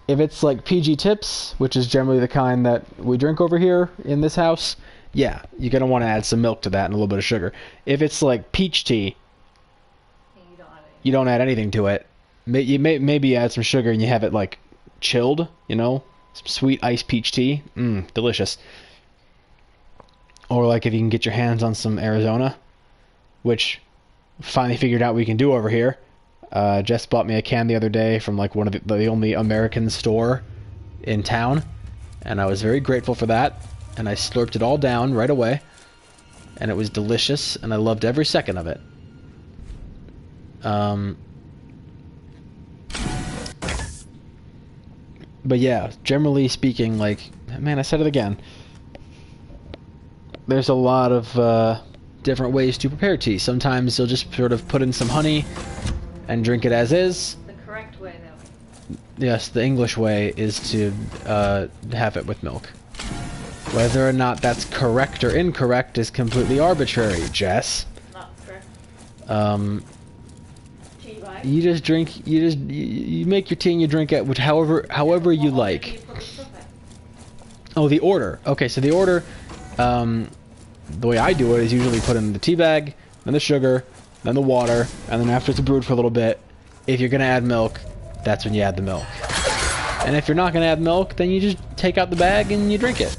If it's like PG Tips, which is generally the kind that we drink over here in this house, yeah, you're gonna want to add some milk to that and a little bit of sugar. If it's like peach tea, you don't add anything to it. Maybe add some sugar and you have it like chilled, you know, some sweet iced peach tea, delicious. Or like if you can get your hands on some Arizona, which finally figured out we can do over here. Jess bought me a can the other day from like one of the only American store in town, and I was very grateful for that. And I slurped it all down right away, and it was delicious, and I loved every second of it. But yeah, generally speaking, like, man, I said it again. There's a lot of different ways to prepare tea. Sometimes you'll just sort of put in some honey and drink it as is. The correct way, though. Yes, the English way is to have it with milk. Whether or not that's correct or incorrect is completely arbitrary, Jess. Not correct. Tea bag. You just drink. You make your tea and you drink it, however you like. Oh, the order. Okay, so the order. The way I do it is usually put in the tea bag, then the sugar, then the water, and then after it's brewed for a little bit, if you're gonna add milk, that's when you add the milk. And if you're not gonna add milk, then you just take out the bag and you drink it.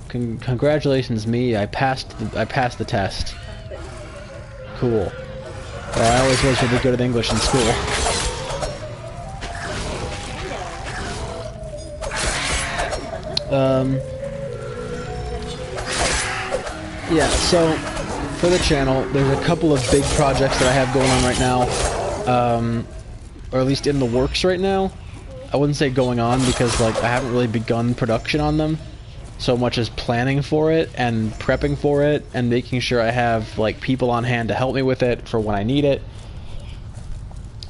Congratulations, me! I passed the test. Cool. Well, I always was really good at English in school. Yeah, so for the channel, there's a couple of big projects that I have going on right now, or at least in the works right now. I wouldn't say going on because like I haven't really begun production on them so much as planning for it and prepping for it and making sure I have like people on hand to help me with it for when I need it.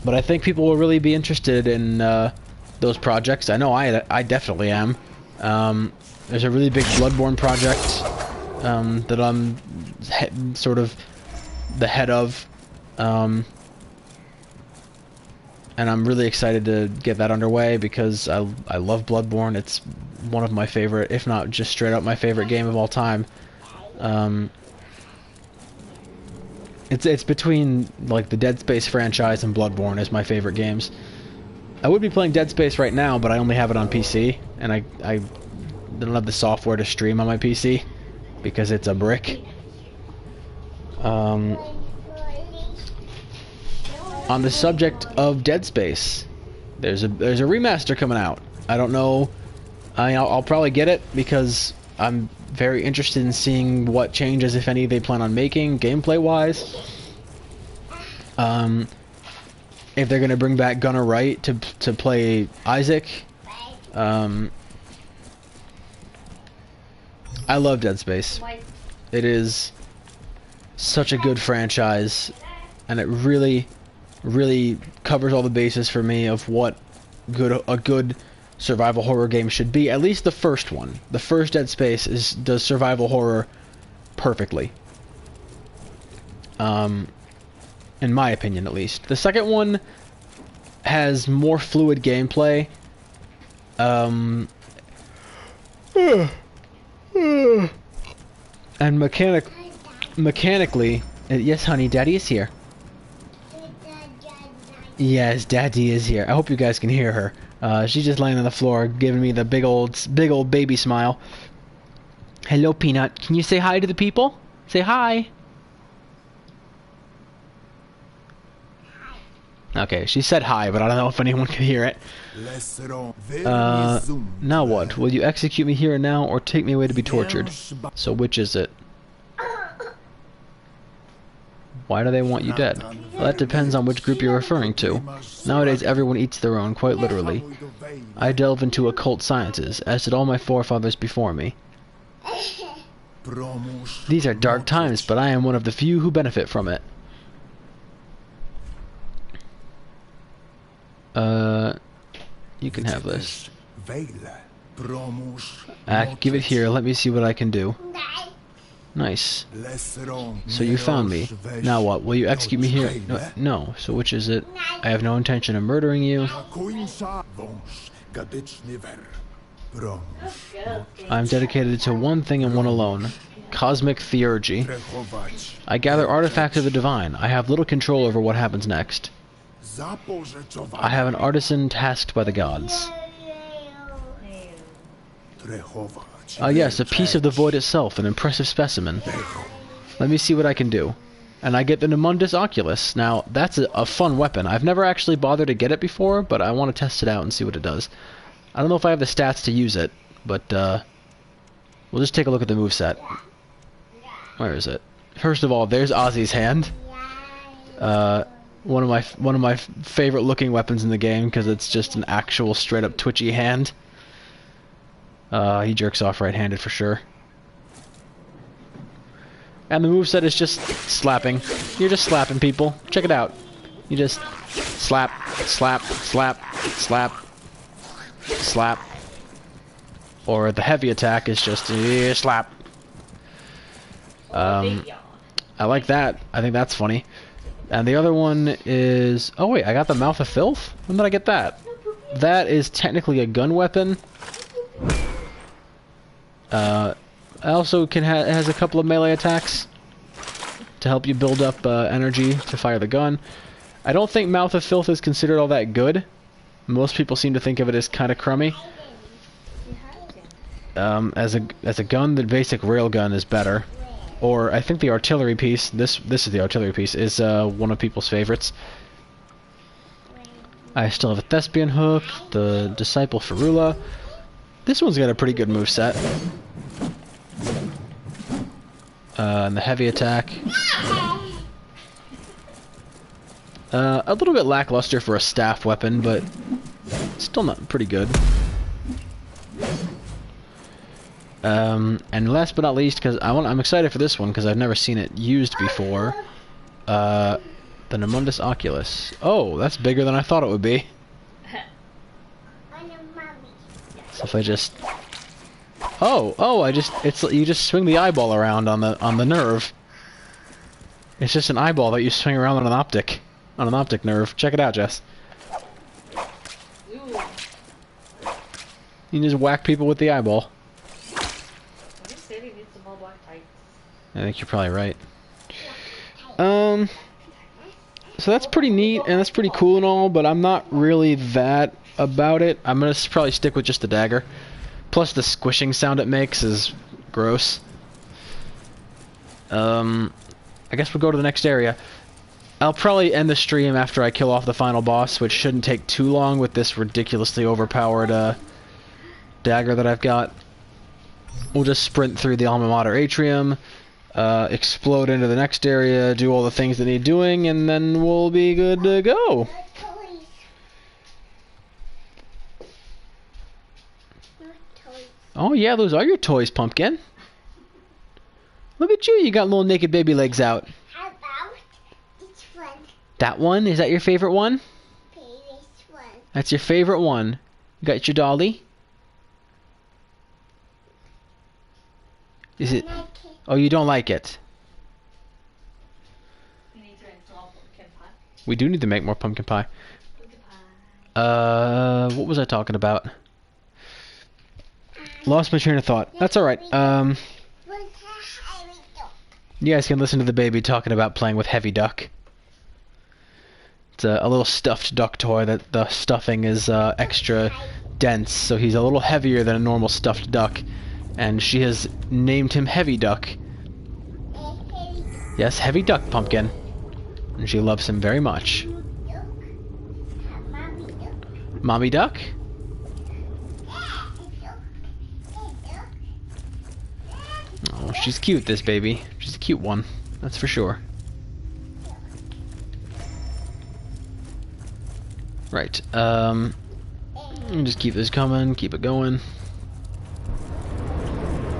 But I think people will really be interested in those projects. I know I definitely am. There's a really big Bloodborne project that I'm sort of the head of, and I'm really excited to get that underway because I love Bloodborne. It's one of my favorite, if not just straight up my favorite game of all time. It's between like the Dead Space franchise and Bloodborne as my favorite games. I would be playing Dead Space right now, but I only have it on PC, and I don't have the software to stream on my PC because it's a brick. On the subject of Dead Space, there's a remaster coming out. I don't know. I'll probably get it because I'm very interested in seeing what changes, if any, they plan on making gameplay-wise. If they're gonna bring back Gunnar Wright to play Isaac. I love Dead Space. It is such a good franchise, and it really covers all the bases for me of what a good survival horror game should be. At least the first one. The first Dead Space does survival horror perfectly. In my opinion, at least. The second one has more fluid gameplay. And mechanically, yes, honey, Daddy is here. Yes, Daddy is here. I hope you guys can hear her. She's just laying on the floor, giving me the big old baby smile. Hello, Peanut. Can you say hi to the people? Say hi. Okay, she said hi, but I don't know if anyone can hear it. Now what? Will you execute me here and now, or take me away to be tortured? So which is it? Why do they want you dead? Well, that depends on which group you're referring to. Nowadays, everyone eats their own, quite literally. I delve into occult sciences, as did all my forefathers before me. These are dark times, but I am one of the few who benefit from it. You can have this. Give it here. Let me see what I can do. Nice. So you found me. Now what? Will you execute me here? No. So which is it? I have no intention of murdering you. I'm dedicated to one thing and one alone. Cosmic theurgy. I gather artifacts of the divine. I have little control over what happens next. I have an artisan tasked by the gods. Yes, a piece of the void itself, an impressive specimen. Let me see what I can do. And I get the Nemundus Oculus. Now, that's a fun weapon. I've never actually bothered to get it before, but I want to test it out and see what it does. I don't know if I have the stats to use it, but we'll just take a look at the moveset. Where is it? First of all, there's Ozzy's hand. One of my favorite looking weapons in the game because it's just an actual straight up twitchy hand. He jerks off right-handed for sure. And the moveset is just slapping. You're just slapping people. Check it out. You just slap, slap, slap, slap, slap. Or the heavy attack is just slap. I like that. I think that's funny. And the other one is... Oh wait, I got the Mouth of Filth? When did I get that? That is technically a gun weapon. It also has a couple of melee attacks to help you build up energy to fire the gun. I don't think Mouth of Filth is considered all that good. Most people seem to think of it as kind of crummy. As a gun, the basic railgun is better. Or I think the artillery piece. This is the artillery piece. Is one of people's favorites. I still have a Thespian Hook, the Disciple Ferula. This one's got a pretty good moveset. And the heavy attack. A little bit lackluster for a staff weapon, but still not pretty good. And last but not least, because I'm excited for this one because I've never seen it used before. The Nemundus Oculus. Oh, that's bigger than I thought it would be. So if I just... you just swing the eyeball around on the nerve. It's just an eyeball that you swing around on an optic nerve. Check it out, Jess. You can just whack people with the eyeball. I think you're probably right. So that's pretty neat and that's pretty cool and all, but I'm not really that about it. I'm gonna probably stick with just the dagger. Plus the squishing sound it makes is gross. I guess we'll go to the next area. I'll probably end the stream after I kill off the final boss, which shouldn't take too long with this ridiculously overpowered dagger that I've got. We'll just sprint through the Alma Mater atrium, explode into the next area, do all the things that need doing, and then we'll be good to go. Oh yeah, those are your toys, Pumpkin. Look at you got little naked baby legs out. How about this one? That one? Is that your favorite one? This one. That's your favorite one. You got your dolly? Is it... Oh, you don't like it? We do need to make more pumpkin pie. What was I talking about? Lost my train of thought. That's alright. You guys can listen to the baby talking about playing with Heavy Duck. It's a little stuffed duck toy that the stuffing is extra dense, so he's a little heavier than a normal stuffed duck. And she has named him Heavy Duck. Yes, Heavy Duck, Pumpkin. And she loves him very much. Mommy Duck? Oh, she's cute, this baby. She's a cute one. That's for sure. Right, just keep this coming, keep it going.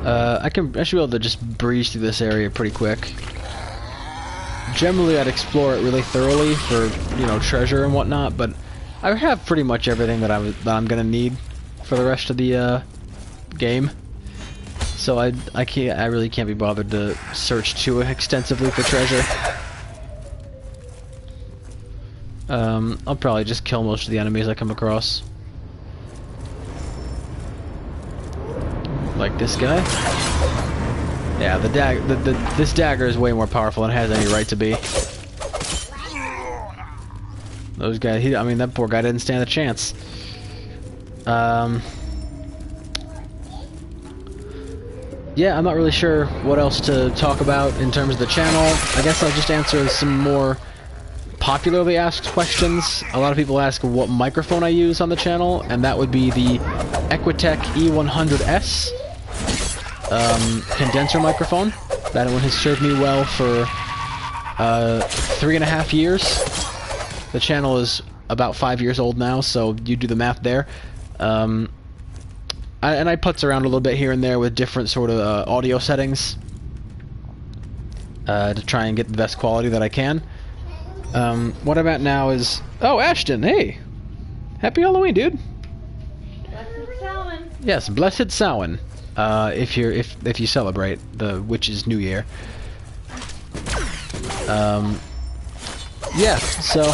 I should be able to just breeze through this area pretty quick. Generally, I'd explore it really thoroughly for, you know, treasure and whatnot, but I have pretty much everything that I'm gonna need for the rest of the game. So I really can't be bothered to search too extensively for treasure. I'll probably just kill most of the enemies I come across. Like this guy. Yeah, this dagger is way more powerful than it has any right to be. Those guys, I mean, that poor guy didn't stand a chance. Yeah, I'm not really sure what else to talk about in terms of the channel. I guess I'll just answer some more popularly asked questions. A lot of people ask what microphone I use on the channel, and that would be the Equitech E100S condenser microphone. That one has served me well for 3.5 years. The channel is about 5 years old now, so you do the math there. And I putz around a little bit here and there with different sort of audio settings to try and get the best quality that I can. What I'm at now is... Oh, Ashton, hey! Happy Halloween, dude! Blessed Samhain. Yes, Blessed Samhain. If you celebrate the witch's New Year. Yeah, so...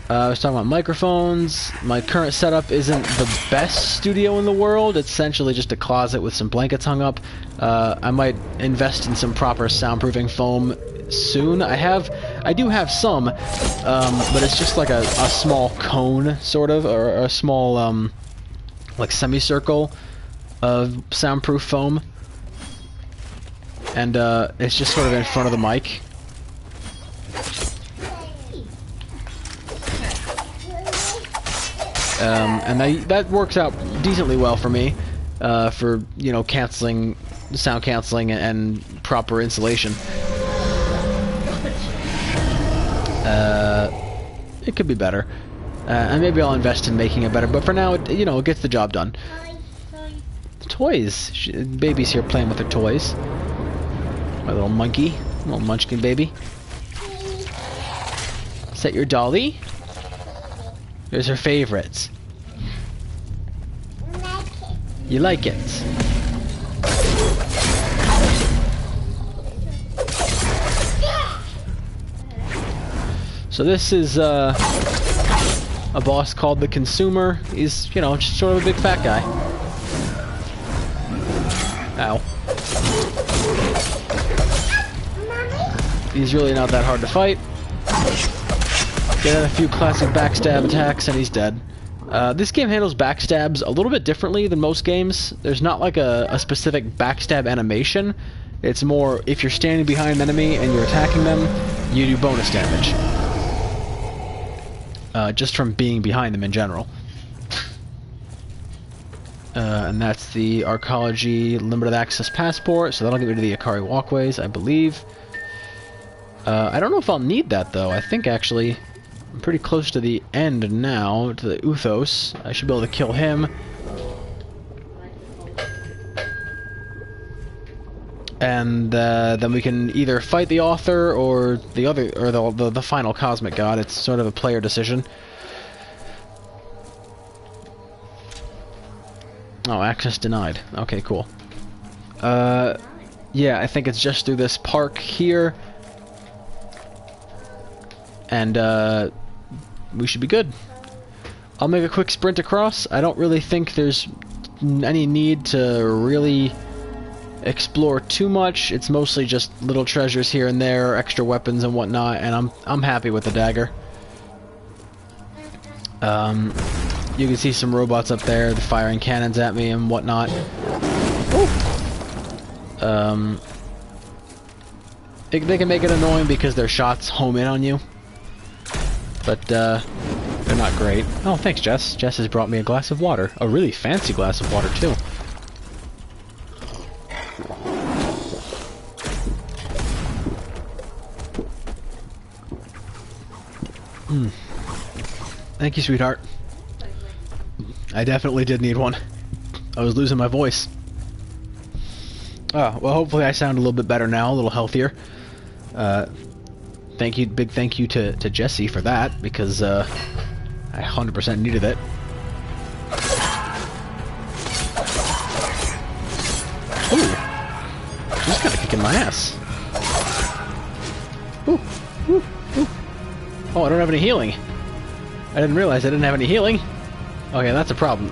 I was talking about microphones. My current setup isn't the best studio in the world. It's essentially just a closet with some blankets hung up. I might invest in some proper soundproofing foam soon. I do have some, but it's just like a small cone, sort of, or a small, like semicircle of soundproof foam. And it's just sort of in front of the mic. And that works out decently well for me, for, you know, sound canceling and proper insulation. It could be better, and maybe I'll invest in making it better, but for now, it gets the job done. Toys! Baby's here playing with her toys. My little monkey, little munchkin baby. Is that your dolly? There's her favorites. You like it? So this is a boss called the Consumer. He's, just sort of a big fat guy. Ow. He's really not that hard to fight. Get in a few classic backstab attacks and he's dead. This game handles backstabs a little bit differently than most games. There's not like a specific backstab animation. It's more, if you're standing behind an enemy and you're attacking them, you do bonus damage. Just from being behind them in general. And that's the Arcology Limited Access Passport, so that'll get me to the Akari Walkways, I believe. I don't know if I'll need that, though. I think, actually, I'm pretty close to the end now, to the Uthos. I should be able to kill him. And then we can either fight the author or the final cosmic god. It's sort of a player decision. Oh, access denied. Okay, cool. Yeah, I think it's just through this park here. And we should be good. I'll make a quick sprint across. I don't really think there's any need to really explore too much. It's mostly just little treasures here and there, extra weapons and whatnot, and I'm happy with the dagger. You can see some robots up there, they're firing cannons at me and whatnot. They can make it annoying because their shots home in on you, but they're not great. Oh, thanks, Jess. Jess has brought me a glass of water, a really fancy glass of water too. Thank you, sweetheart. I definitely did need one. I was losing my voice. Oh, well, hopefully I sound a little bit better now, a little healthier. Big thank you to Jesse for that, because I 100% needed it. Ooh. She's kind of kicking my ass. Ooh. Ooh. Ooh. Oh, I don't have any healing. I didn't realize I didn't have any healing. Okay, that's a problem.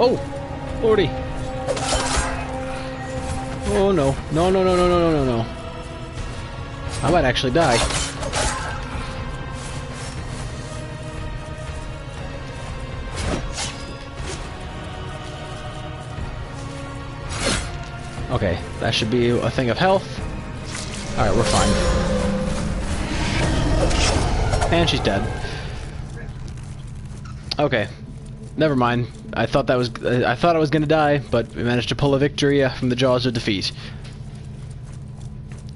Oh, lordy. Oh no. No, no, no, no, no, no, no, no. I might actually die. Okay, that should be a thing of health. Alright, we're fine. And she's dead. Okay. Never mind. I thought I was gonna die, but we managed to pull a victory from the jaws of defeat.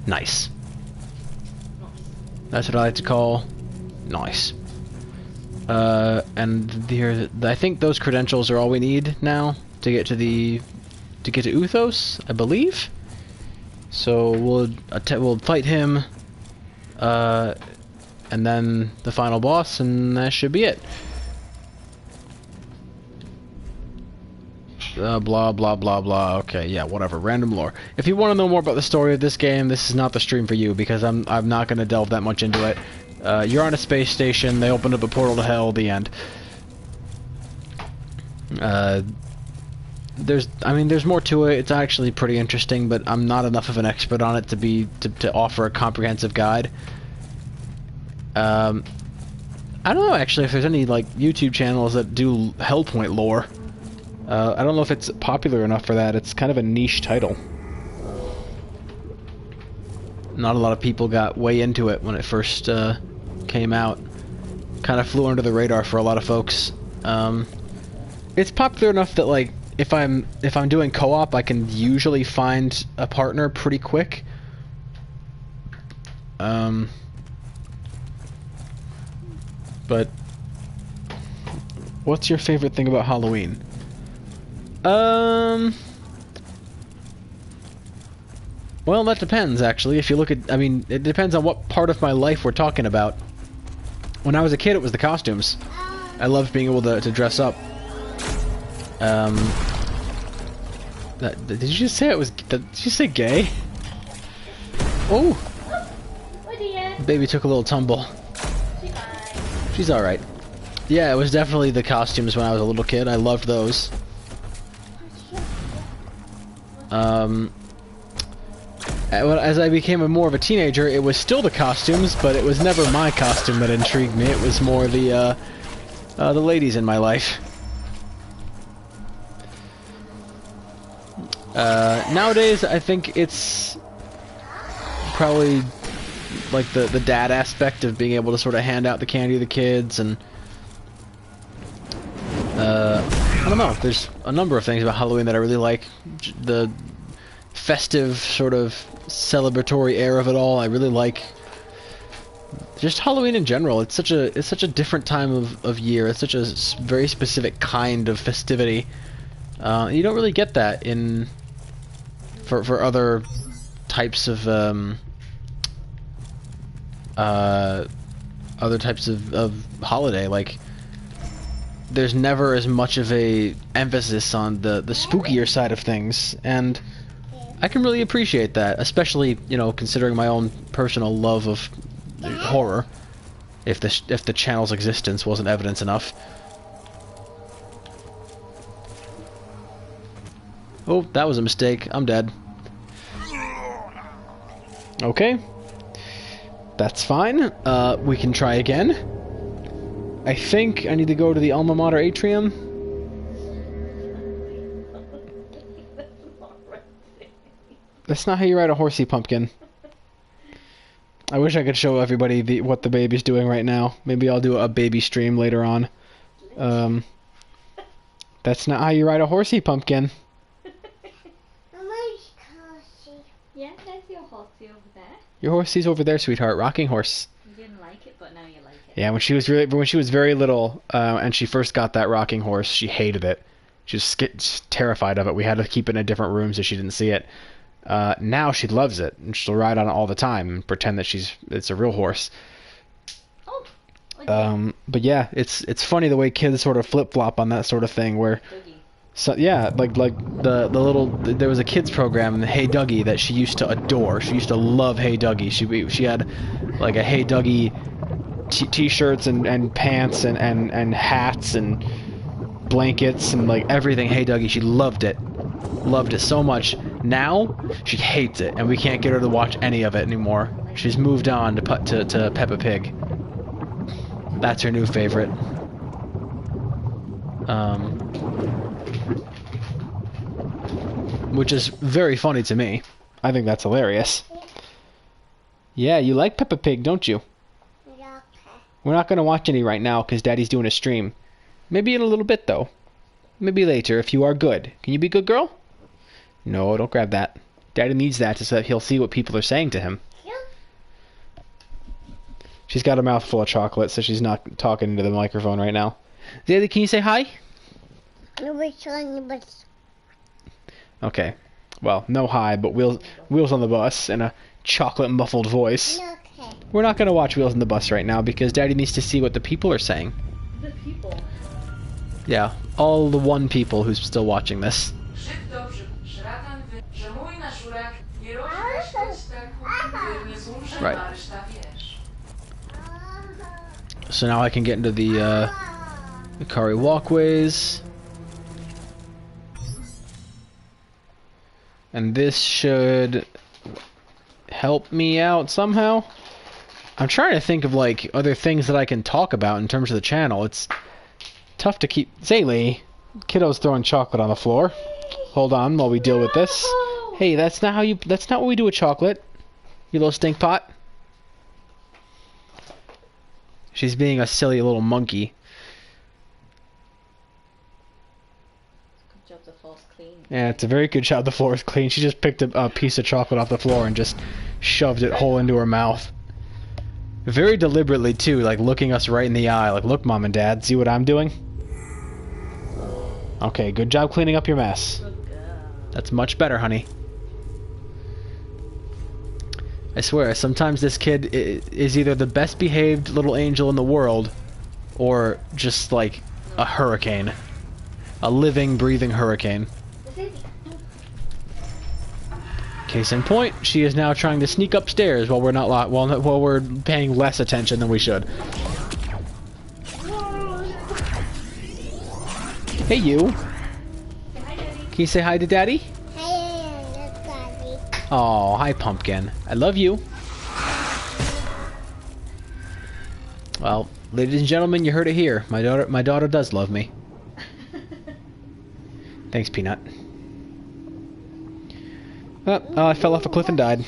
Nice. That's what I like to call nice. And I think those credentials are all we need now to get to Uthos, I believe. So we'll fight him, and then the final boss, and that should be it. Blah blah blah blah. Okay, yeah, whatever. Random lore. If you want to know more about the story of this game, this is not the stream for you because I'm not going to delve that much into it. You're on a space station. They opened up a portal to hell. The end. There's more to it. It's actually pretty interesting, but I'm not enough of an expert on it to offer a comprehensive guide. I don't know actually if there's any like YouTube channels that do Hellpoint lore. I don't know if it's popular enough for that. It's kind of a niche title. Not a lot of people got way into it when it first came out. Kind of flew under the radar for a lot of folks. It's popular enough that like if I'm doing co-op, I can usually find a partner pretty quick. But what's your favorite thing about Halloween? Well, that depends, actually. If you look at, it depends on what part of my life we're talking about. When I was a kid, it was the costumes. I loved being able to dress up. Did you just say it was, did you say gay? Oh! Baby took a little tumble. She's alright. Yeah, it was definitely the costumes when I was a little kid. I loved those. As I became more of a teenager, it was still the costumes, but it was never my costume that intrigued me. It was more the ladies in my life. Nowadays, I think it's probably like the dad aspect of being able to sort of hand out the candy to the kids, and I don't know. There's a number of things about Halloween that I really like. The festive sort of celebratory air of it all. I really like just Halloween in general. It's such a different time of year. It's such a very specific kind of festivity. You don't really get that for other types of holiday. Like there's never as much of a emphasis on the spookier side of things, and I can really appreciate that, especially, you know, considering my own personal love of horror, if the channel's existence wasn't evidence enough. Oh, that was a mistake. I'm dead. Okay. That's fine. We can try again. I think I need to go to the alma mater atrium. That's not how you ride a horsey, pumpkin. I wish I could show everybody what the baby's doing right now. Maybe I'll do a baby stream later on. That's not how you ride a horsey, pumpkin. Yeah, there's your horsey over there. Your horsey's over there, sweetheart. Rocking horse. You didn't like it, but now you like it. Yeah, when she was very little, and she first got that rocking horse, she hated it. She was terrified of it. We had to keep it in a different room so she didn't see it. Now she loves it, and she'll ride on it all the time and pretend that it's a real horse. But yeah, it's funny the way kids sort of flip-flop on that sort of thing where... So yeah, like the little, there was a kids program in the Hey Dougie that she used to adore. She used to love Hey Dougie. She had like a Hey Dougie t-shirts and pants and hats and blankets and like everything Hey Dougie. She loved it so much. Now she hates it, and we can't get her to watch any of it anymore. She's moved on to Peppa Pig. That's her new favorite. Which is very funny to me. I think that's hilarious. Yeah, you like Peppa Pig, don't you? Yeah. We're not going to watch any right now because Daddy's doing a stream. Maybe in a little bit, though. Maybe later, if you are good. Can you be a good girl? No, don't grab that. Daddy needs that so that he'll see what people are saying to him. Yeah. She's got a mouthful of chocolate, so she's not talking into the microphone right now. Daddy, can you say hi? Okay. Well, no hi, but Wheels on the Bus in a chocolate muffled voice. Okay. We're not going to watch Wheels on the Bus right now because Daddy needs to see what the people are saying. The people. Yeah, all the one people who's still watching this. Right. So now I can get into the Ikari walkways. And this should help me out somehow. I'm trying to think of like other things that I can talk about in terms of the channel. It's tough to keep. Zaylee, kiddo's throwing chocolate on the floor. Hold on while we deal with this. Hey, that's not what we do with chocolate. You little stink pot. She's being a silly little monkey. Good job, the floor's clean. Yeah, it's a very good job the floor is clean. She just picked a piece of chocolate off the floor and just shoved it whole into her mouth. Very deliberately, too, like looking us right in the eye. Like, look, Mom and Dad, see what I'm doing? Okay, good job cleaning up your mess. That's much better, honey. I swear, sometimes this kid is either the best behaved little angel in the world or just like a hurricane. A living, breathing hurricane. Case in point, she is now trying to sneak upstairs while we're not while we're paying less attention than we should. Hey, you. Can you say hi to Daddy? Oh, hi, Pumpkin. I love you. Well, ladies and gentlemen, you heard it here. My daughter does love me. Thanks, Peanut. Oh, I fell off a cliff and died.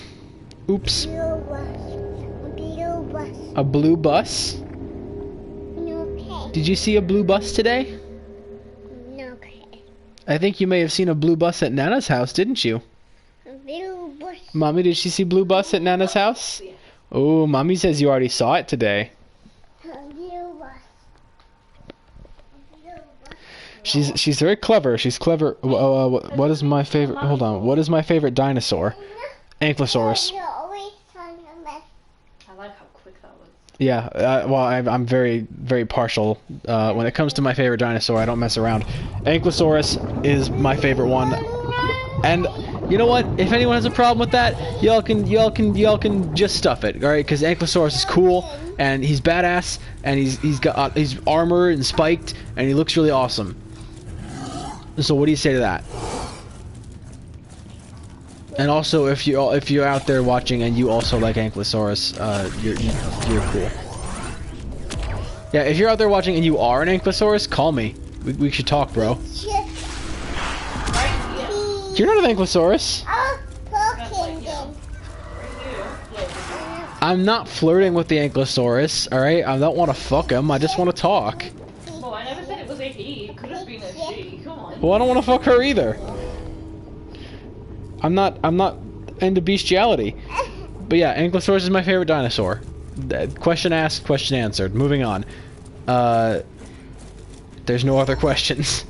Oops. A blue bus? Did you see a blue bus today? I think you may have seen a blue bus at Nana's house, didn't you? Mommy, did she see blue bus at Nana's house? Oh, Mommy says you already saw it today. She's very clever. She's clever. What is my favorite? Hold on. What is my favorite dinosaur? Ankylosaurus. I like how quick that was. Yeah. Well, I'm very, very partial. When it comes to my favorite dinosaur, I don't mess around. Ankylosaurus is my favorite one. And you know what? If anyone has a problem with that, y'all can just stuff it, all right? Because Ankylosaurus is cool and he's badass and he's armored and spiked and he looks really awesome. So what do you say to that? And also, if you're out there watching and you also like Ankylosaurus, you're cool. Yeah, if you're out there watching and you are an Ankylosaurus, call me. We should talk, bro. You're not an Ankylosaurus. I'm not flirting with the Ankylosaurus, alright? I don't want to fuck him, I just want to talk. Well, I never said it was a he. It could have been a she. Come on. Well, I don't want to fuck her either. I'm not into bestiality. But yeah, Ankylosaurus is my favorite dinosaur. Question asked, question answered. Moving on. There's no other questions.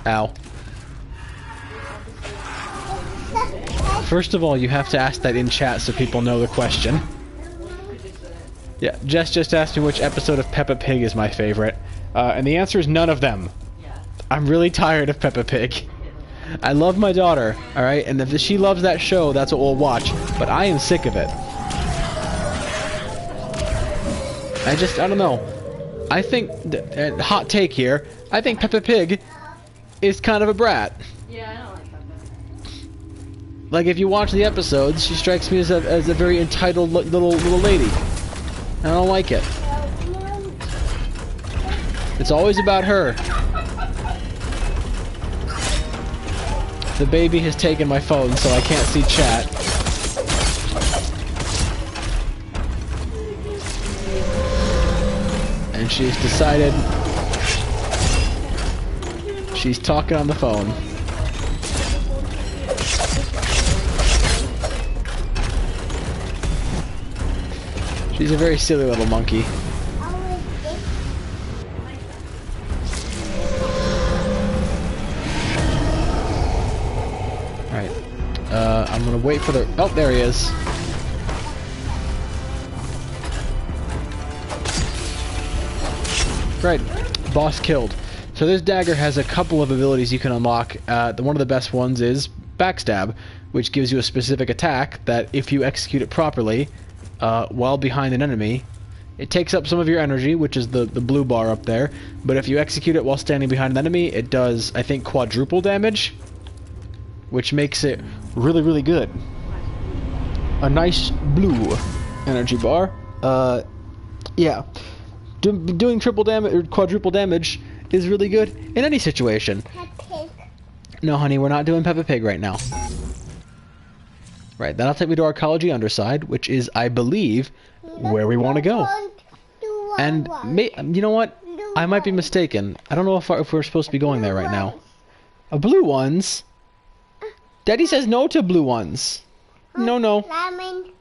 Ow. First of all, you have to ask that in chat so people know the question. Yeah, Jess just asked me which episode of Peppa Pig is my favorite. And the answer is none of them. I'm really tired of Peppa Pig. I love my daughter, alright? And if she loves that show, that's what we'll watch. But I am sick of it. I don't know. I think, hot take here, I think Peppa Pig is kind of a brat. Yeah, I don't like Peppa. Like, if you watch the episodes, she strikes me as a very entitled little lady. I don't like it. It's always about her. The baby has taken my phone, so I can't see chat. And she's decided she's talking on the phone. She's a very silly little monkey. Alright. I'm gonna wait for the... Oh, there he is. Right. Boss killed. So this dagger has a couple of abilities you can unlock. One of the best ones is Backstab, which gives you a specific attack that if you execute it properly, while behind an enemy, it takes up some of your energy, which is the blue bar up there, but if you execute it while standing behind an enemy, it does, I think, quadruple damage, which makes it really, really good. A nice blue energy bar. Yeah. Doing triple damage or quadruple damage is really good in any situation. Peppa Pig. No, honey, we're not doing Peppa Pig right now. Right, that'll take me to Arcology Underside, which is, I believe, where we want to go. And, you know what? I might be mistaken. I don't know if we're supposed to be going there right now. Blue ones? Daddy says no to blue ones. No, no. Lemon.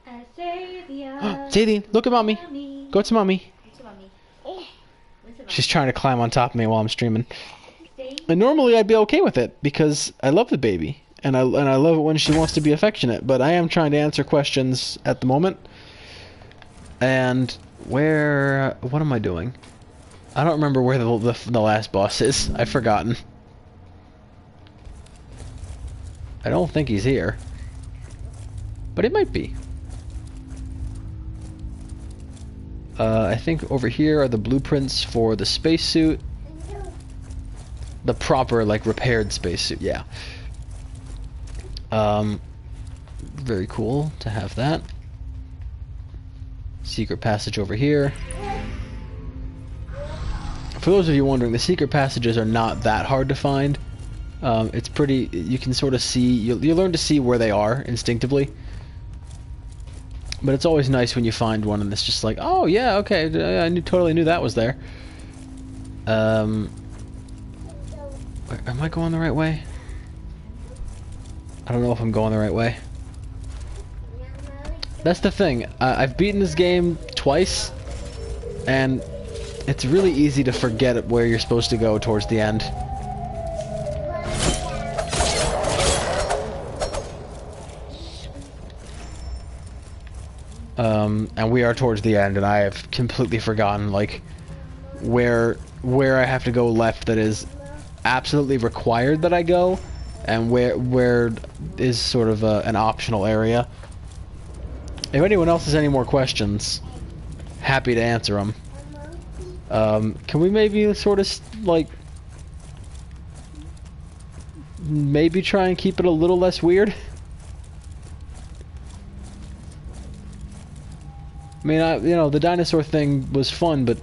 Sadie, look at mommy. Go to mommy. She's trying to climb on top of me while I'm streaming. And normally I'd be okay with it, because I love the baby. And I love it when she wants to be affectionate, but I am trying to answer questions at the moment. And what am I doing? I don't remember where the last boss is. I've forgotten. I don't think he's here. But it might be. I think over here are the blueprints for the spacesuit. The proper, like, repaired spacesuit, yeah. Very cool to have that. Secret passage over here. For those of you wondering, the secret passages are not that hard to find. It's pretty, you can sort of see, you learn to see where they are instinctively. But it's always nice when you find one and it's just like, oh yeah, okay, I totally knew that was there. Am I going the right way? I don't know if I'm going the right way. That's the thing. I've beaten this game twice, and it's really easy to forget where you're supposed to go towards the end. And we are towards the end, and I have completely forgotten, like, where I have to go left that is absolutely required that I go, and where is sort of an optional area. If anyone else has any more questions, happy to answer them. Can we maybe sort of, like, maybe try and keep it a little less weird? I mean, you know, the dinosaur thing was fun, but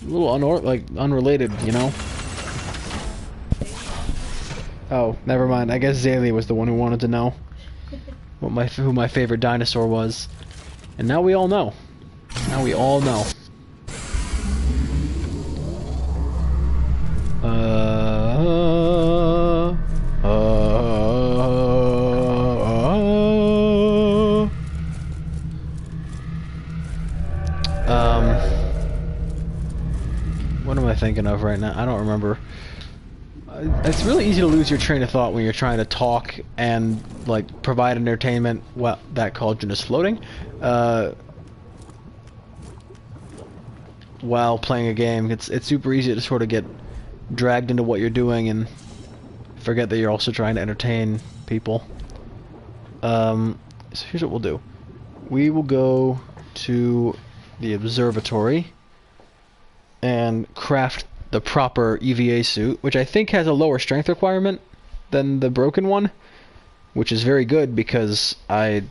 a little unrelated, you know? Oh, never mind. I guess Zaylee was the one who wanted to know who my favorite dinosaur was. And now we all know. Now we all know. What am I thinking of right now? I don't remember. it's really easy to lose your train of thought when you're trying to talk and like provide entertainment. Well, that cauldron is floating. While playing a game, it's super easy to sort of get dragged into what you're doing and forget that you're also trying to entertain people. So here's what we'll do. We will go to the observatory and craft the proper EVA suit, which I think has a lower strength requirement than the broken one, which is very good because I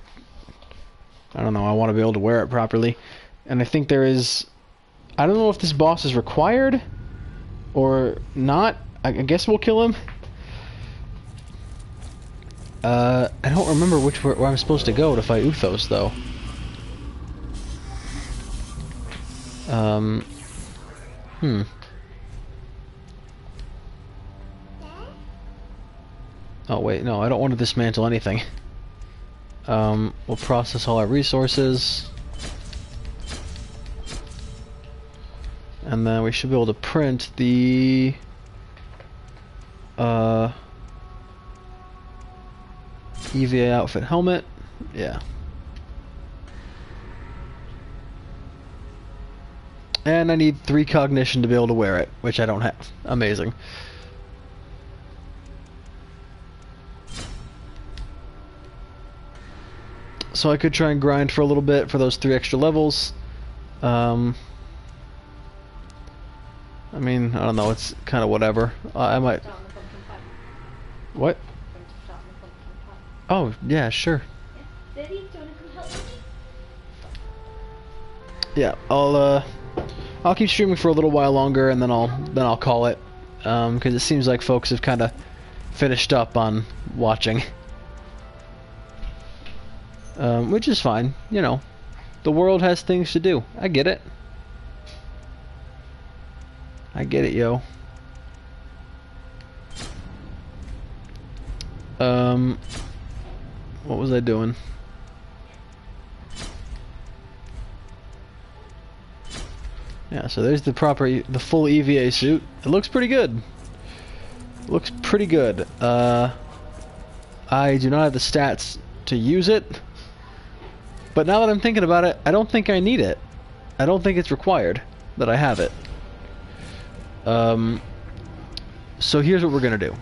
don't know, I want to be able to wear it properly. And I think there is, I don't know if this boss is required or not. I guess we'll kill him. I don't remember where I'm supposed to go to fight Uthos, though. Oh wait, no, I don't want to dismantle anything. We'll process all our resources. And then we should be able to print the EVA outfit helmet. Yeah. And I need 3 cognition to be able to wear it, which I don't have. Amazing. So I could try and grind for a little bit for those 3 extra levels. I mean, I don't know, it's kind of whatever. I might... What? Oh, yeah, sure. Yeah, I'll keep streaming for a little while longer, and then I'll call it, because it seems like folks have kind of finished up on watching, which is fine. You know, the world has things to do. I get it. I get it, yo. What was I doing? Yeah, so there's the full EVA suit. It looks pretty good. Looks pretty good. I do not have the stats to use it, but now that I'm thinking about it, I don't think I need it. I don't think it's required that I have it. So here's what we're gonna do.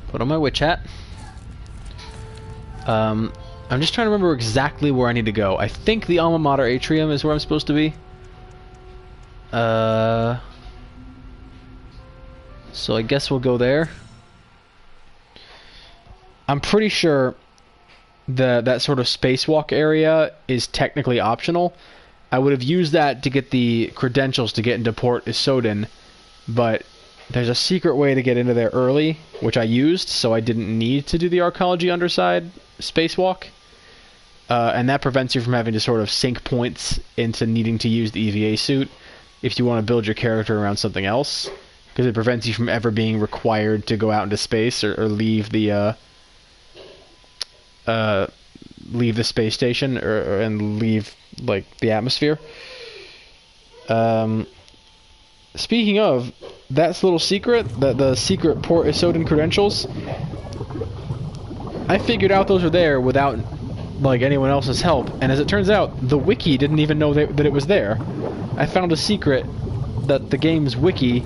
Put on my witch hat. I'm just trying to remember exactly where I need to go. I think the Alma Mater Atrium is where I'm supposed to be. So I guess we'll go there. I'm pretty sure that sort of spacewalk area is technically optional. I would have used that to get the credentials to get into Port Isodin, but there's a secret way to get into there early, which I used, so I didn't need to do the Arcology Underside spacewalk. And that prevents you from having to sort of sink points into needing to use the EVA suit if you want to build your character around something else, because it prevents you from ever being required to go out into space or leave the space station and leave like the atmosphere. Speaking of, that's a little secret, the secret Port Isodin credentials, I figured out those were there without like anyone else's help, and as it turns out, the wiki didn't even know that it was there. I found a secret that the game's wiki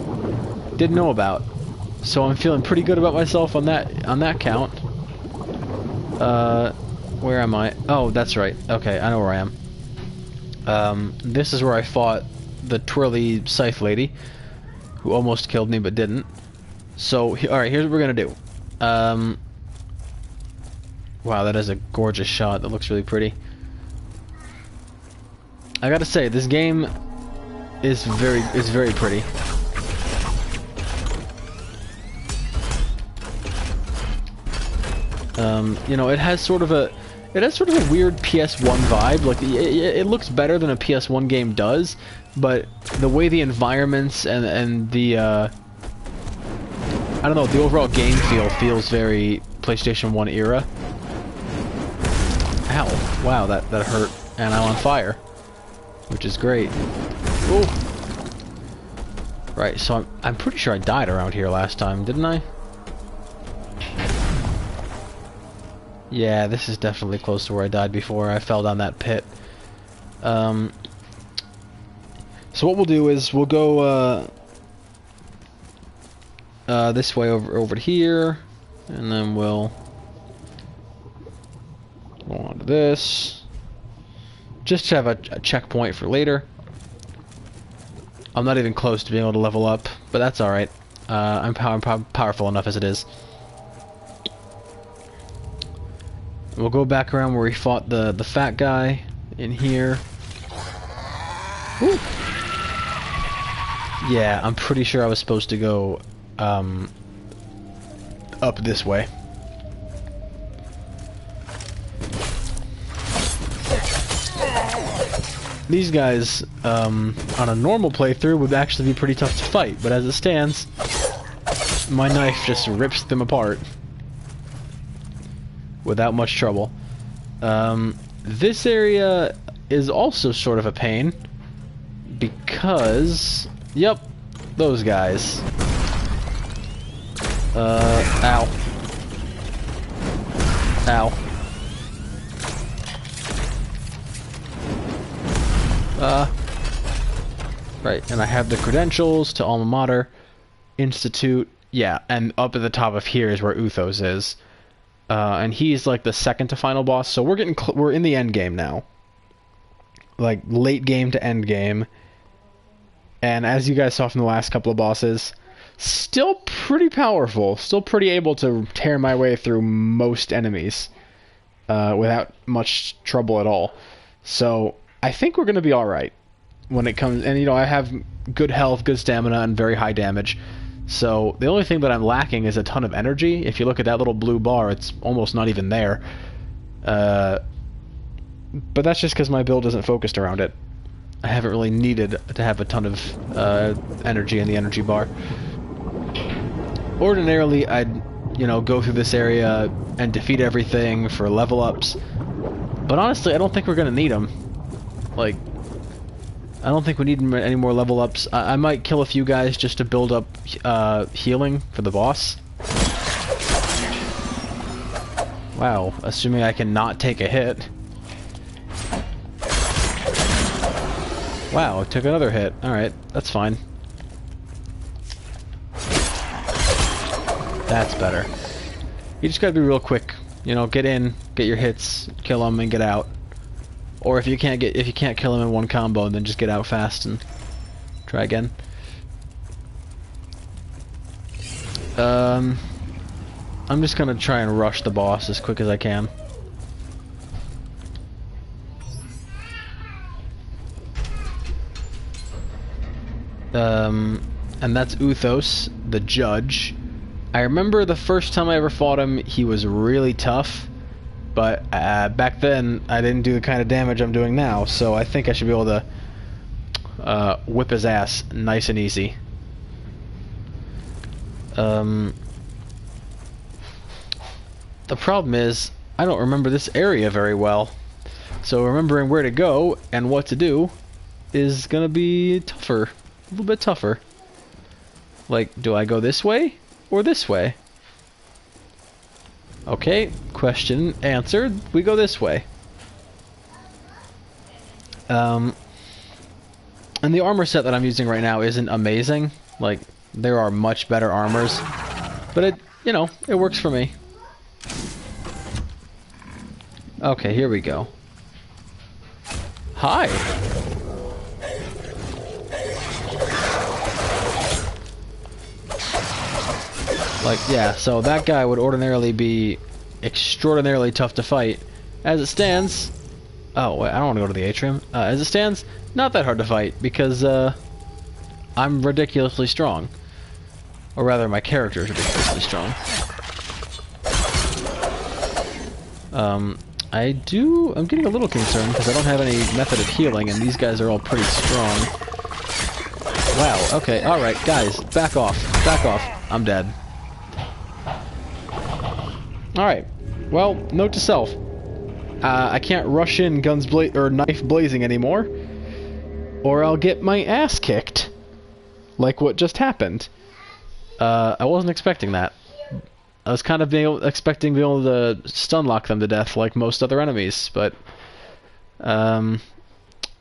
didn't know about, so I'm feeling pretty good about myself on that count. Where am I? Oh, that's right. Okay, I know where I am. This is where I fought the twirly scythe lady, who almost killed me but didn't. So, alright, here's what we're gonna do. Wow, that is a gorgeous shot. That looks really pretty. I gotta say, this game is very pretty. You know, it has sort of a weird PS1 vibe. Like it looks better than a PS1 game does, but the way the environments and the I don't know, the overall game feel feels very PlayStation 1 era. Ow. Wow, that hurt. And I'm on fire. Which is great. Ooh. Right, so I'm pretty sure I died around here last time, didn't I? Yeah, this is definitely close to where I died before. I fell down that pit. So what we'll do is we'll go this way over to here, and then we'll go on to this. Just to have a checkpoint for later. I'm not even close to being able to level up, but that's alright. I'm powerful enough as it is. We'll go back around where we fought the fat guy in here. Woo. Yeah, I'm pretty sure I was supposed to go up this way. These guys, on a normal playthrough, would actually be pretty tough to fight, but as it stands, my knife just rips them apart without much trouble. This area is also sort of a pain, because, yep, those guys. Ow. Ow. Right, and I have the credentials to Alma Mater, Institute, yeah, and up at the top of here is where Uthos is. And he's like the second to final boss, so we're in the end game now. Like, late game to end game. And as you guys saw from the last couple of bosses, still pretty powerful, still pretty able to tear my way through most enemies without much trouble at all. So I think we're going to be alright when it comes, and you know, I have good health, good stamina, and very high damage. So the only thing that I'm lacking is a ton of energy. If you look at that little blue bar, it's almost not even there. But that's just because my build isn't focused around it. I haven't really needed to have a ton of energy in the energy bar. Ordinarily, I'd, you know, go through this area and defeat everything for level ups. But honestly, I don't think we're gonna need them. Like, I don't think we need any more level ups. I might kill a few guys just to build up healing for the boss. Wow, assuming I can not take a hit. Wow, I took another hit. Alright, that's fine. That's better. You just gotta be real quick. You know, get in, get your hits, kill them, and get out. Or if you can't kill him in one combo, then just get out fast and try again. I'm just gonna try and rush the boss as quick as I can. And that's Uthos, the judge. I remember the first time I ever fought him, he was really tough. But back then, I didn't do the kind of damage I'm doing now, so I think I should be able to whip his ass nice and easy. The problem is, I don't remember this area very well. So remembering where to go and what to do is gonna be tougher. A little bit tougher. Like, do I go this way or this way? Okay, question answered. We go this way. And the armor set that I'm using right now isn't amazing. Like, there are much better armors. But it, you know, it works for me. Okay, here we go. Hi! Like, yeah, so that guy would ordinarily be extraordinarily tough to fight. As it stands... Oh, wait, I don't want to go to the atrium. As it stands, not that hard to fight, because, I'm ridiculously strong. Or rather, my character is ridiculously strong. I'm getting a little concerned, because I don't have any method of healing, and these guys are all pretty strong. Wow, okay, alright, guys, back off. Back off. I'm dead. Alright. Well, note to self. I can't rush in guns or knife blazing anymore, or I'll get my ass kicked. Like what just happened. I wasn't expecting that. I was kind of expecting being able to stun lock them to death like most other enemies, but on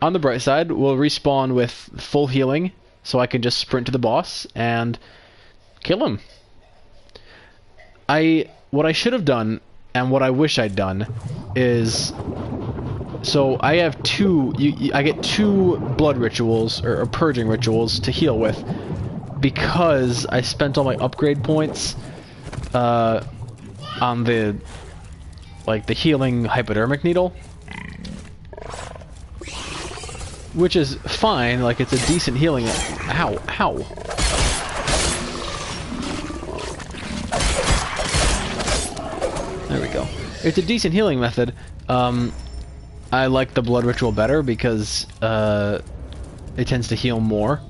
the bright side, we'll respawn with full healing, so I can just sprint to the boss and kill him. What I should have done, and what I wish I'd done, is... So, I have I get two blood rituals, or purging rituals, to heal with, because I spent all my upgrade points, on the healing hypodermic needle. Which is fine, like, it's a decent healing... Ow, ow. There we go. It's a decent healing method. I like the blood ritual better because it tends to heal more.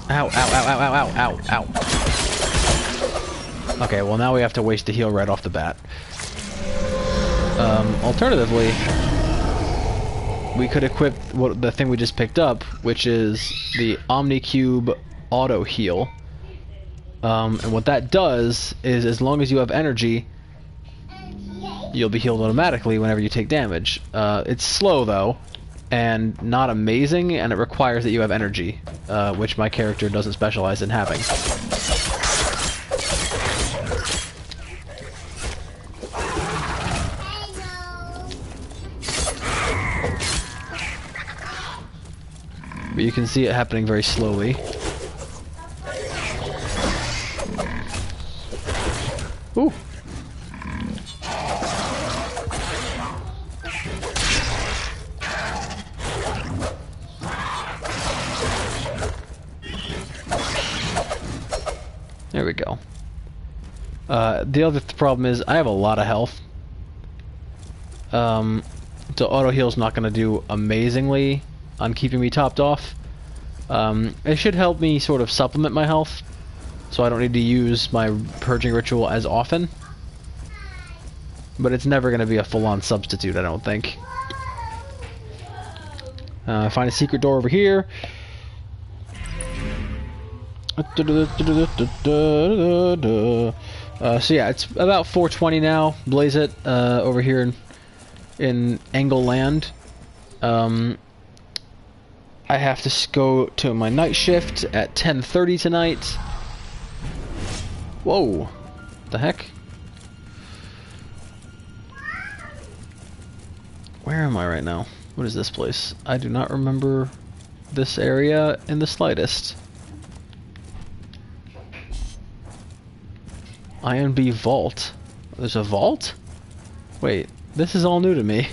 Ow, ow, ow, ow, ow, ow, ow, ow. Okay, well now we have to waste a heal right off the bat. Alternatively, we could equip the thing we just picked up, which is the Omnicube Auto Heal. And what that does is, as long as you have energy, you'll be healed automatically whenever you take damage. It's slow, though, and not amazing, and it requires that you have energy, which my character doesn't specialize in having. But you can see it happening very slowly. Ooh. There we go. The other problem is I have a lot of health. So auto heal's not going to do amazingly on keeping me topped off. It should help me sort of supplement my health, so I don't need to use my purging ritual as often. But it's never going to be a full-on substitute, I don't think. Find a secret door over here. So yeah, it's about 4:20 now. Blaze it over here in Angle Land. I have to go to my night shift at 10:30 tonight. Whoa, what the heck? Where am I right now? What is this place? I do not remember this area in the slightest. INB Vault. There's a vault? Wait, this is all new to me.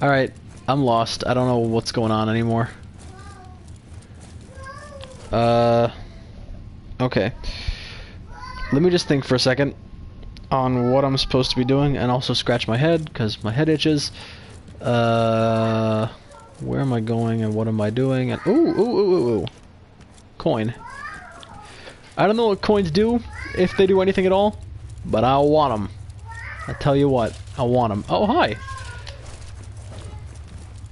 Alright, I'm lost. I don't know what's going on anymore. Okay. Let me just think for a second on what I'm supposed to be doing, and also scratch my head, because my head itches. Where am I going, and what am I doing? And ooh. Coin. I don't know what coins do, if they do anything at all, but I want them. I tell you what, I want them. Oh, hi!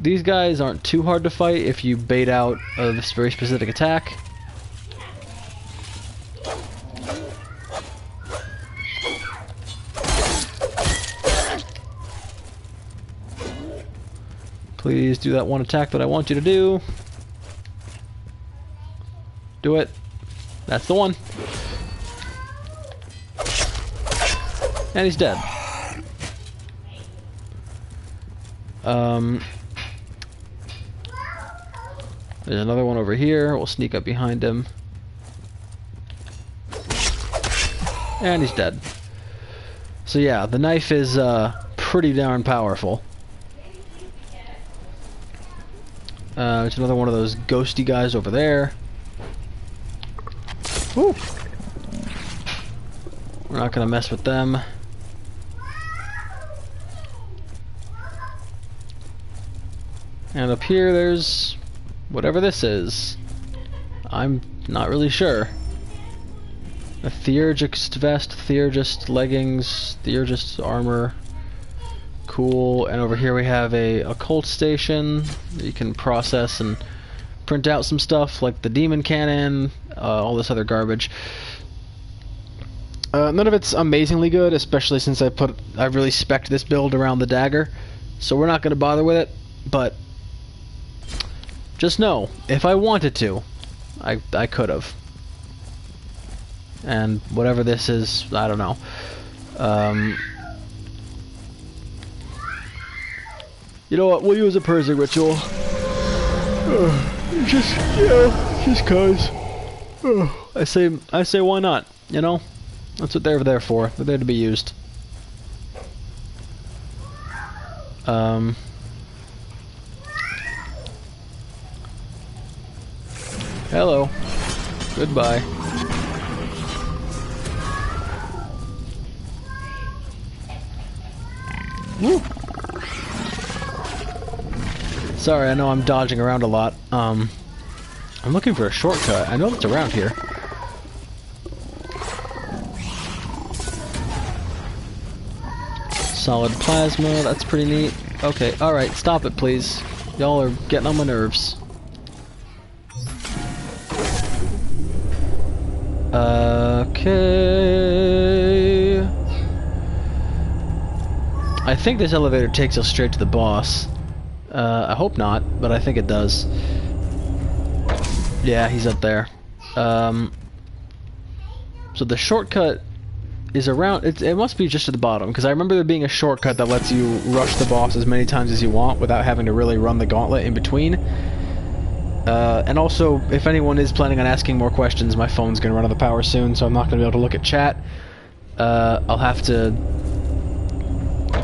These guys aren't too hard to fight if you bait out this very specific attack. Please do that one attack that I want you to do. Do it. That's the one. And he's dead. There's another one over here. We'll sneak up behind him. And he's dead. So yeah, the knife is pretty darn powerful. There's another one of those ghosty guys over there. Woo! We're not gonna mess with them. And up here there's whatever this is. I'm not really sure. A Theurgist vest, Theurgist leggings, Theurgist armor. Cool. And over here we have a occult station that you can process and print out some stuff like the demon cannon, all this other garbage. None of it's amazingly good, especially since I really spec'd this build around the dagger, so we're not going to bother with it. But just know, if I wanted to, I could have. And whatever this is, I don't know. You know what? We'll use a purging ritual. Just cause. I say, why not? You know, that's what they're there for. They're there to be used. Hello. Goodbye. Woo. Sorry, I know I'm dodging around a lot. I'm looking for a shortcut. I know it's around here. Solid plasma, that's pretty neat. Okay, alright, stop it please. Y'all are getting on my nerves. Okay. I think this elevator takes us straight to the boss. I hope not, but I think it does. Yeah, he's up there. So the shortcut is around. It must be just at the bottom, because I remember there being a shortcut that lets you rush the boss as many times as you want without having to really run the gauntlet in between. And also, if anyone is planning on asking more questions, my phone's going to run out of power soon, so I'm not going to be able to look at chat. I'll have to,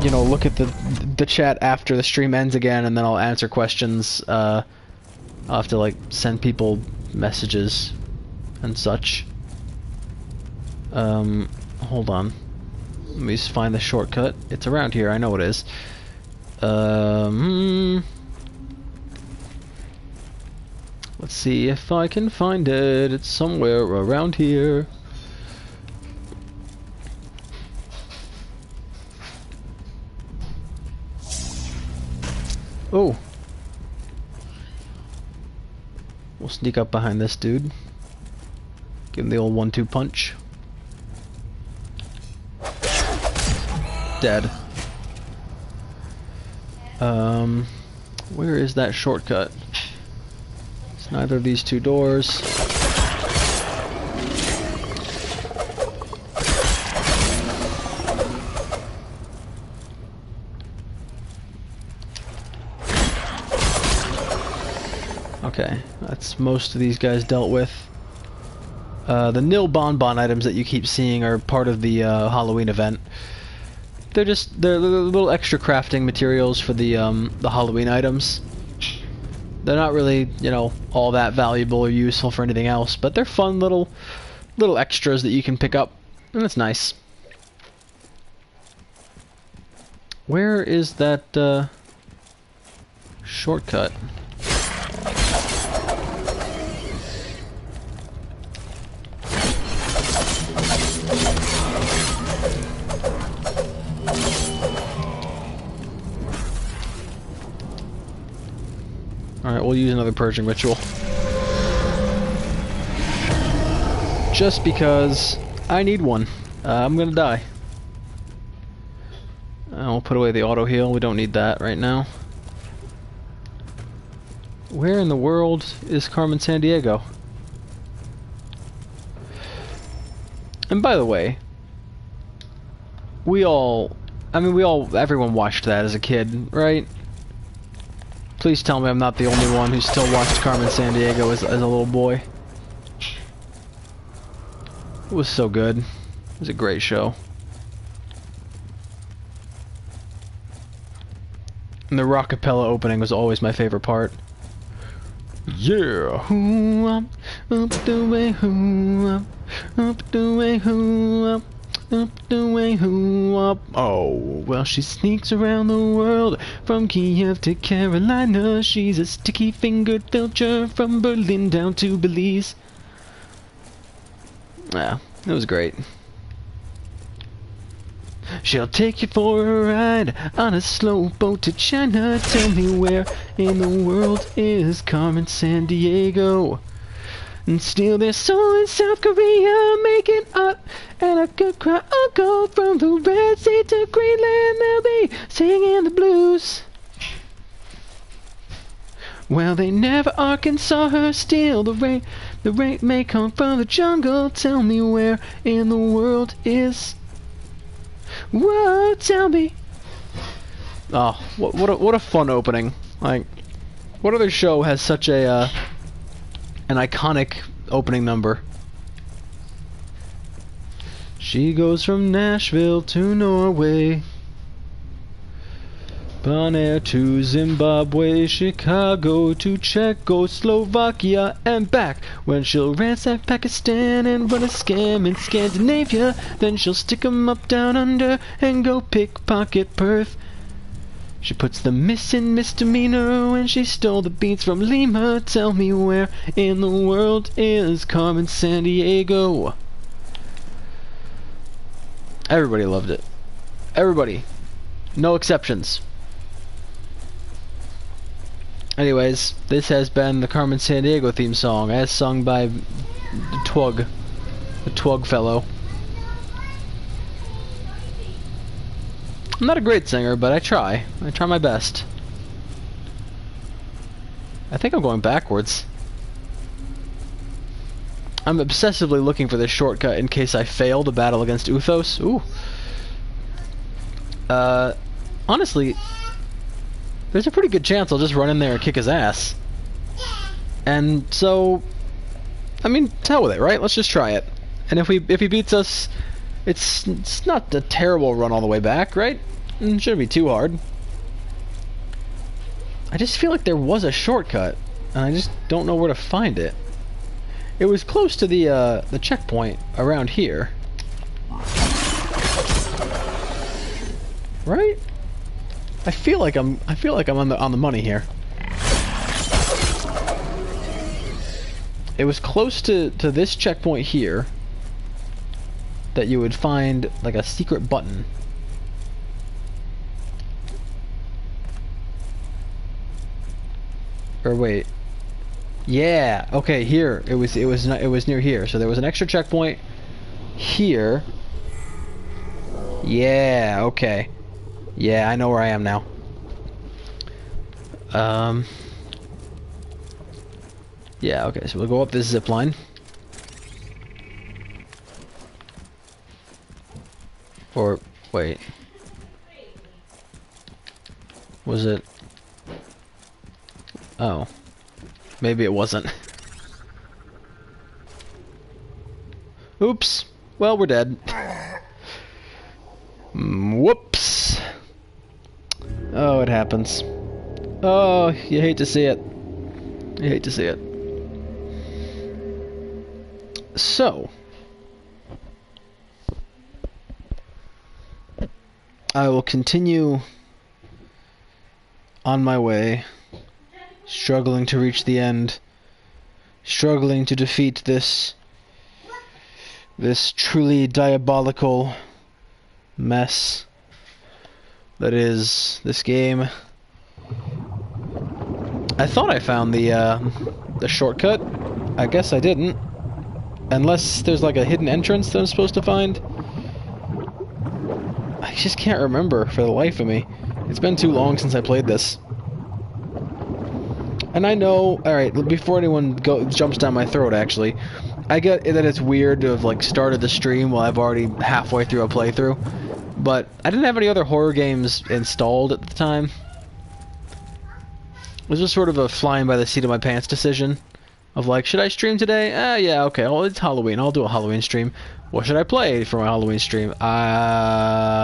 you know, look at the chat after the stream ends again, and then I'll answer questions. I'll have to, like, send people messages and such. Hold on. Let me just find the shortcut. It's around here, I know it is. Let's see if I can find it. It's somewhere around here. Oh. We'll sneak up behind this dude. Give him the old 1-2 punch. Dead. Where is that shortcut? It's neither of these two doors. Okay, that's most of these guys dealt with. The nil bonbon items that you keep seeing are part of the Halloween event. They're little extra crafting materials for the Halloween items. They're not really, you know, all that valuable or useful for anything else, but they're fun little extras that you can pick up, and it's nice. Where is that shortcut? Alright, we'll use another purging ritual. Just because I need one. I'm gonna die. I'll put away the auto heal, we don't need that right now. Where in the world is Carmen Sandiego? And by the way, everyone watched that as a kid, right? Please tell me I'm not the only one who still watched Carmen Sandiego as a little boy. It was so good. It was a great show. And the rockapella opening was always my favorite part. Yeah! Up the way, up the way, up the way, up. Oh, well, she sneaks around the world from Kiev to Carolina. She's a sticky-fingered filcher from Berlin down to Belize. Yeah, It was great. She'll take you for a ride on a slow boat to China. Tell me where in the world is Carmen Sandiego? And steal their soul in South Korea, make it up. And I could cry uncle from the Red Sea to Greenland. They'll be singing the blues. Well, they never Arkansas her steal the rain. The rain may come from the jungle. Tell me where in the world is... Whoa, tell me. Oh, what a fun opening. Like, what other show has such a an iconic opening number? She goes from Nashville to Norway, Bonaire to Zimbabwe, Chicago to Czechoslovakia and back. When she'll ransack Pakistan and run a scam in Scandinavia, then she'll stick 'em up down under and go pickpocket Perth. She puts the miss in misdemeanor when she stole the beats from Lima. Tell me where in the world is Carmen Sandiego? Everybody loved it. Everybody. No exceptions. Anyways, this has been the Carmen Sandiego theme song, as sung by the Twug fellow. I'm not a great singer, but I try. I try my best. I think I'm going backwards. I'm obsessively looking for this shortcut in case I fail the battle against Uthos. Ooh. Honestly, there's a pretty good chance I'll just run in there and kick his ass. And so, I mean, to hell with it, right? Let's just try it. And if he beats us, it's not a terrible run all the way back, right? It shouldn't be too hard. I just feel like there was a shortcut, and I just don't know where to find it. It was close to the checkpoint around here, right? I feel like I'm on the money here. It was close to this checkpoint here that you would find like a secret button. Or wait. Yeah, okay, here. It was near here. So there was an extra checkpoint here. Yeah, okay. Yeah, I know where I am now. Yeah, okay, so we'll go up this zip line. Or, wait. Was it? Oh. Maybe it wasn't. Oops. Well, we're dead. Whoops. Oh, it happens. Oh, you hate to see it. You hate to see it. So, I will continue on my way, struggling to reach the end, struggling to defeat this truly diabolical mess that is this game. I thought I found the shortcut. I guess I didn't. Unless there's like a hidden entrance that I'm supposed to find. I just can't remember for the life of me. It's been too long since I played this. And I know, alright, before anyone jumps down my throat actually, I get that it's weird to have like started the stream while I've already halfway through a playthrough. But I didn't have any other horror games installed at the time. It was just sort of a flying by the seat of my pants decision. Of like, should I stream today? Yeah, okay, well, it's Halloween. I'll do a Halloween stream. What should I play for my Halloween stream? I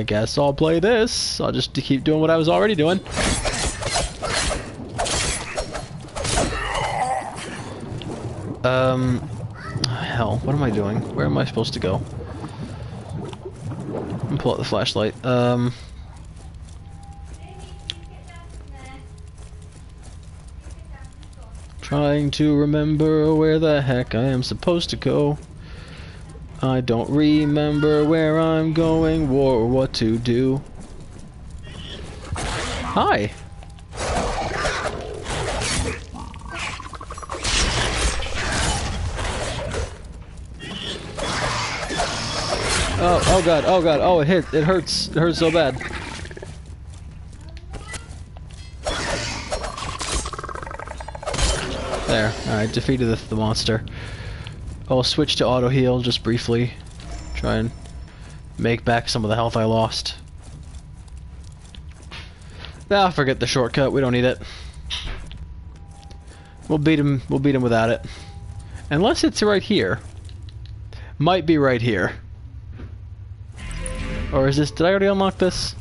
guess I'll play this. I'll just keep doing what I was already doing. Hell, what am I doing? Where am I supposed to go? Let me pull out the flashlight. Trying to remember where the heck I am supposed to go. I don't remember where I'm going or what to do. Hi. Oh god, oh god, oh it hurts so bad. There, alright, defeated the monster. I'll switch to auto heal just briefly. Try and make back some of the health I lost. Ah, forget the shortcut, we don't need it. We'll beat him without it. Unless it's right here. Might be right here. Or is this, did I already unlock this?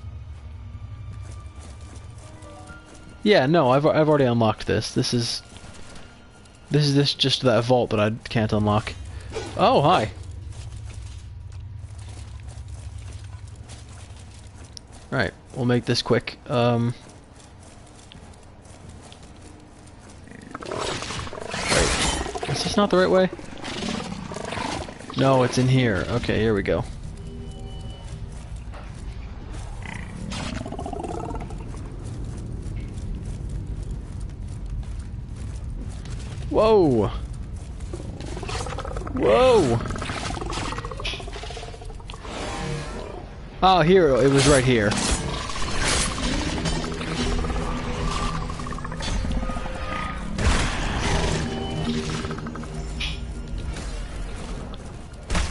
Yeah, no, I've already unlocked this. This is just that vault that I can't unlock. Oh, hi. Right, we'll make this quick. Wait, is this not the right way? No, it's in here. Okay, here we go. Whoa! Whoa! Oh, here, it was right here.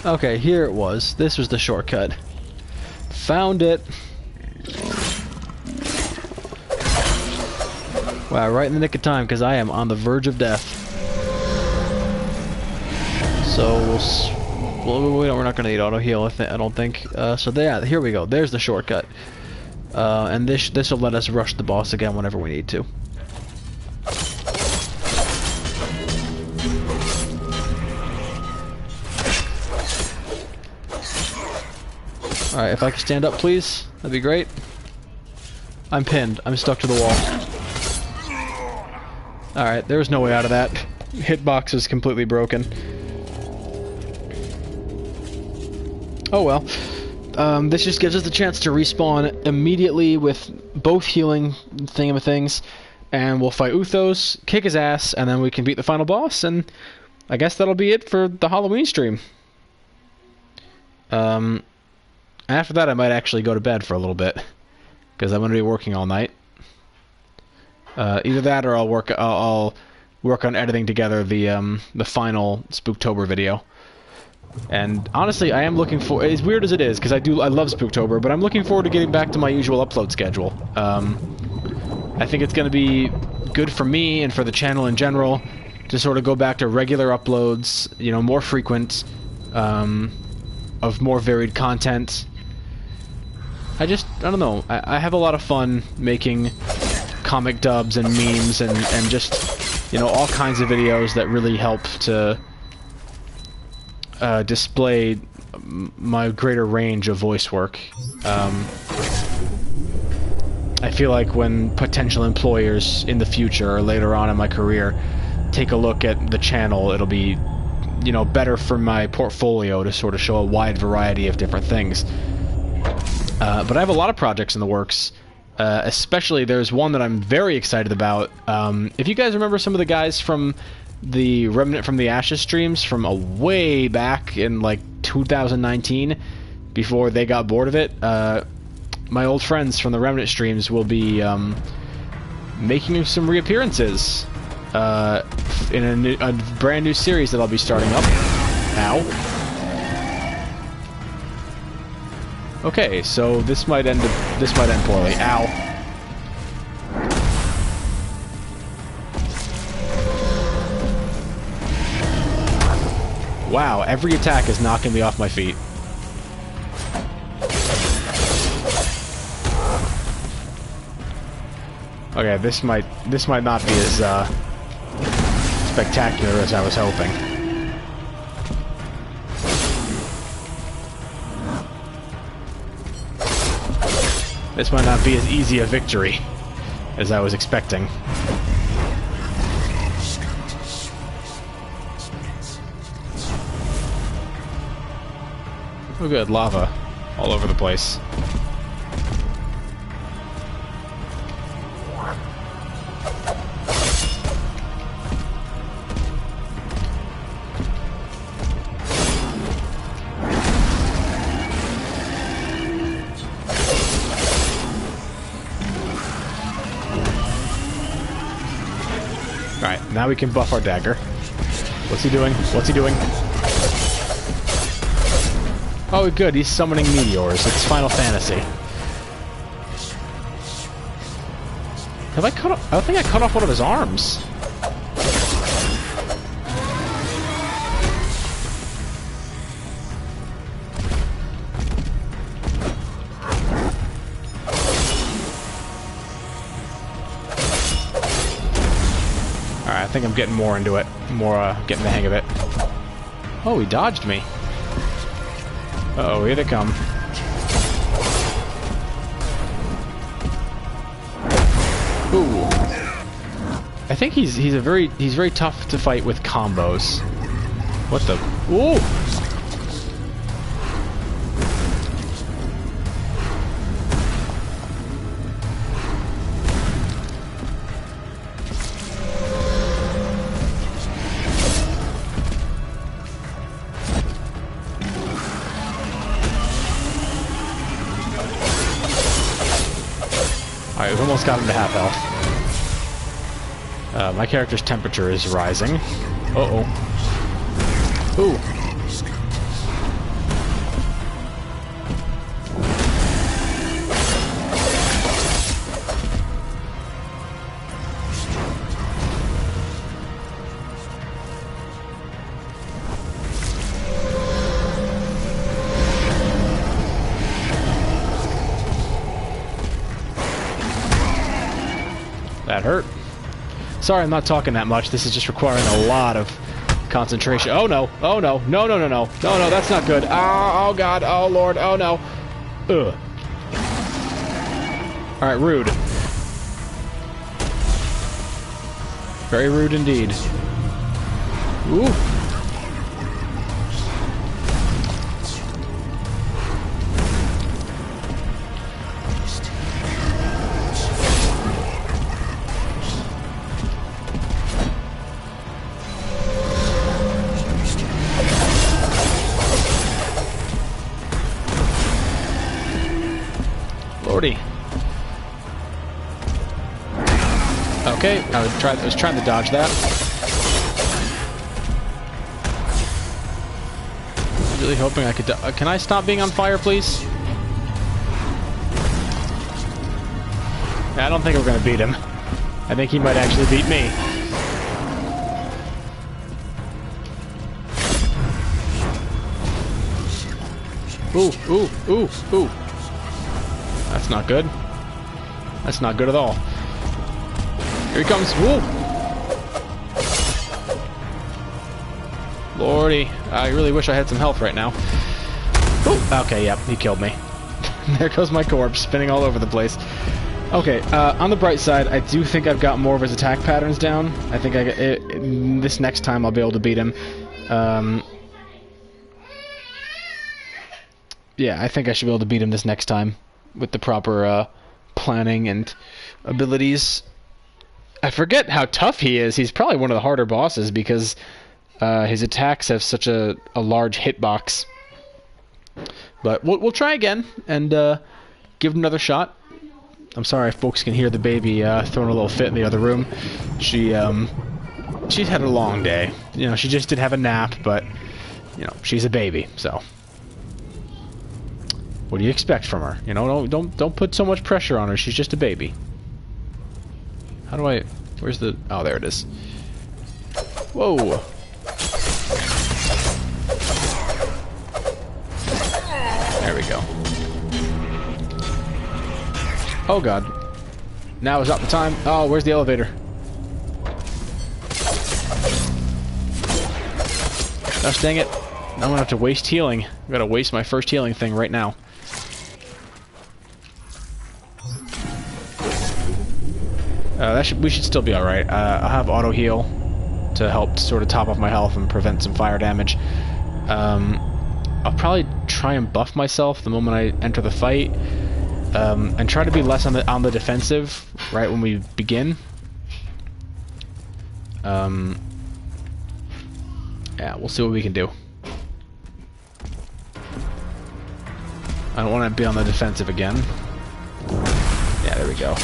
Okay, here it was. This was the shortcut. Found it. Wow, right in the nick of time, because I am on the verge of death. So we're not gonna need auto heal. I don't think. So yeah, here we go. There's the shortcut, and this will let us rush the boss again whenever we need to. All right, if I could stand up, please, that'd be great. I'm pinned. I'm stuck to the wall. All right, there's no way out of that. Hitbox is completely broken. Oh well. This just gives us the chance to respawn immediately with both healing thingamathings, and we'll fight Uthos, kick his ass, and then we can beat the final boss, and I guess that'll be it for the Halloween stream. After that I might actually go to bed for a little bit, because I'm going to be working all night. Either that or I'll work on editing together the final Spooktober video. And honestly, I am looking for, as weird as it is, because I love Spooktober, but I'm looking forward to getting back to my usual upload schedule. I think it's going to be good for me and for the channel in general to sort of go back to regular uploads, you know, more frequent, of more varied content. I don't know, I have a lot of fun making comic dubs and memes and just, you know, all kinds of videos that really help to display my greater range of voice work. I feel like when potential employers in the future or later on in my career take a look at the channel, it'll be, you know, better for my portfolio to sort of show a wide variety of different things. But I have a lot of projects in the works. Especially there's one that I'm very excited about. If you guys remember some of the guys from the Remnant from the Ashes streams from a way back in like 2019, before they got bored of it, my old friends from the Remnant streams will be making some reappearances in a brand new series that I'll be starting up. Ow. Okay, so this might end poorly. Ow. Wow, every attack is knocking me off my feet. Okay, this might not be as spectacular as I was hoping. This might not be as easy a victory as I was expecting. Oh good, lava all over the place. Alright, now we can buff our dagger. What's he doing? What's he doing? Oh, good, he's summoning meteors. It's Final Fantasy. Have I cut off? I don't think I cut off one of his arms. Alright, I think I'm getting more into it. Getting the hang of it. Oh, he dodged me. Uh-oh, here they come. Ooh. I think he's very tough to fight with combos. What the? Ooh! Alright, we've almost got him to half health. My character's temperature is rising. Uh-oh. Ooh. That hurt. Sorry, I'm not talking that much. This is just requiring a lot of concentration. Oh no! Oh no! No! No! No! No! No! No! That's not good. Oh God! Oh Lord! Oh no! Ugh. All right, rude. Very rude indeed. Ooh. Lordy. Okay, I was trying to dodge that. Really hoping I could. Can I stop being on fire, please? I don't think we're gonna beat him. I think he might actually beat me. Ooh, ooh, ooh, ooh. That's not good. That's not good at all. Here he comes. Woo! Lordy. I really wish I had some health right now. Ooh. Okay, yep, he killed me. There goes my corpse, spinning all over the place. Okay, on the bright side, I do think I've got more of his attack patterns down. I think this next time I'll be able to beat him. Yeah, I think I should be able to beat him this next time with the proper planning and abilities. I forget how tough he is. He's probably one of the harder bosses because his attacks have such a large hitbox. But we'll try again and give it another shot. I'm sorry if folks can hear the baby throwing a little fit in the other room. She's had a long day. You know, she just did have a nap, but you know, she's a baby, so. What do you expect from her? You know, don't put so much pressure on her. She's just a baby. How do I? Where's the? Oh, there it is. Whoa. There we go. Oh God. Now is not the time. Oh, where's the elevator? Gosh dang it. I'm gonna have to waste healing. I'm gonna waste my first healing thing right now. We should still be alright. I'll have auto heal to help sort of top off my health and prevent some fire damage. I'll probably try try and buff myself the moment I enter the fight, and try to be less on the defensive right when we begin. Yeah, we'll see what we can do. I don't want to be on the defensive again. Yeah, there we go.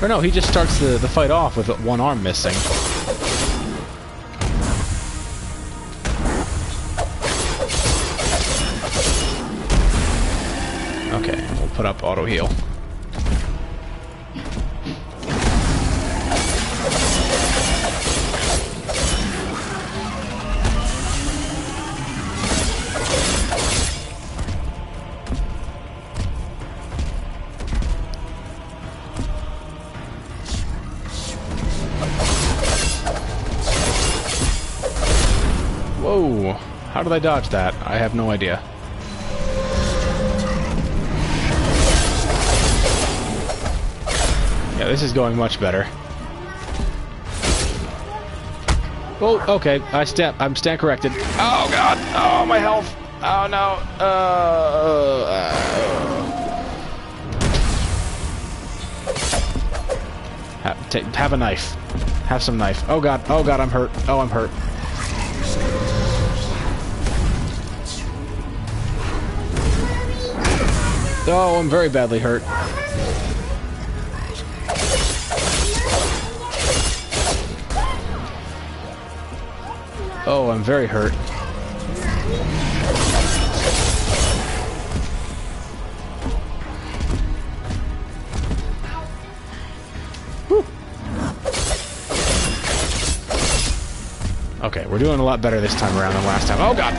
Or no, he just starts the fight off with one arm missing. Okay, we'll put up auto heal. Whoa, how did I dodge that? I have no idea. Yeah, this is going much better. Oh, okay, I'm stand corrected. Oh god, oh my health. Oh no, have a knife. Have some knife. Oh god, I'm hurt. Oh, I'm hurt. Oh, I'm very badly hurt. Oh, I'm very hurt. Whew. Okay, we're doing a lot better this time around than last time. Oh god!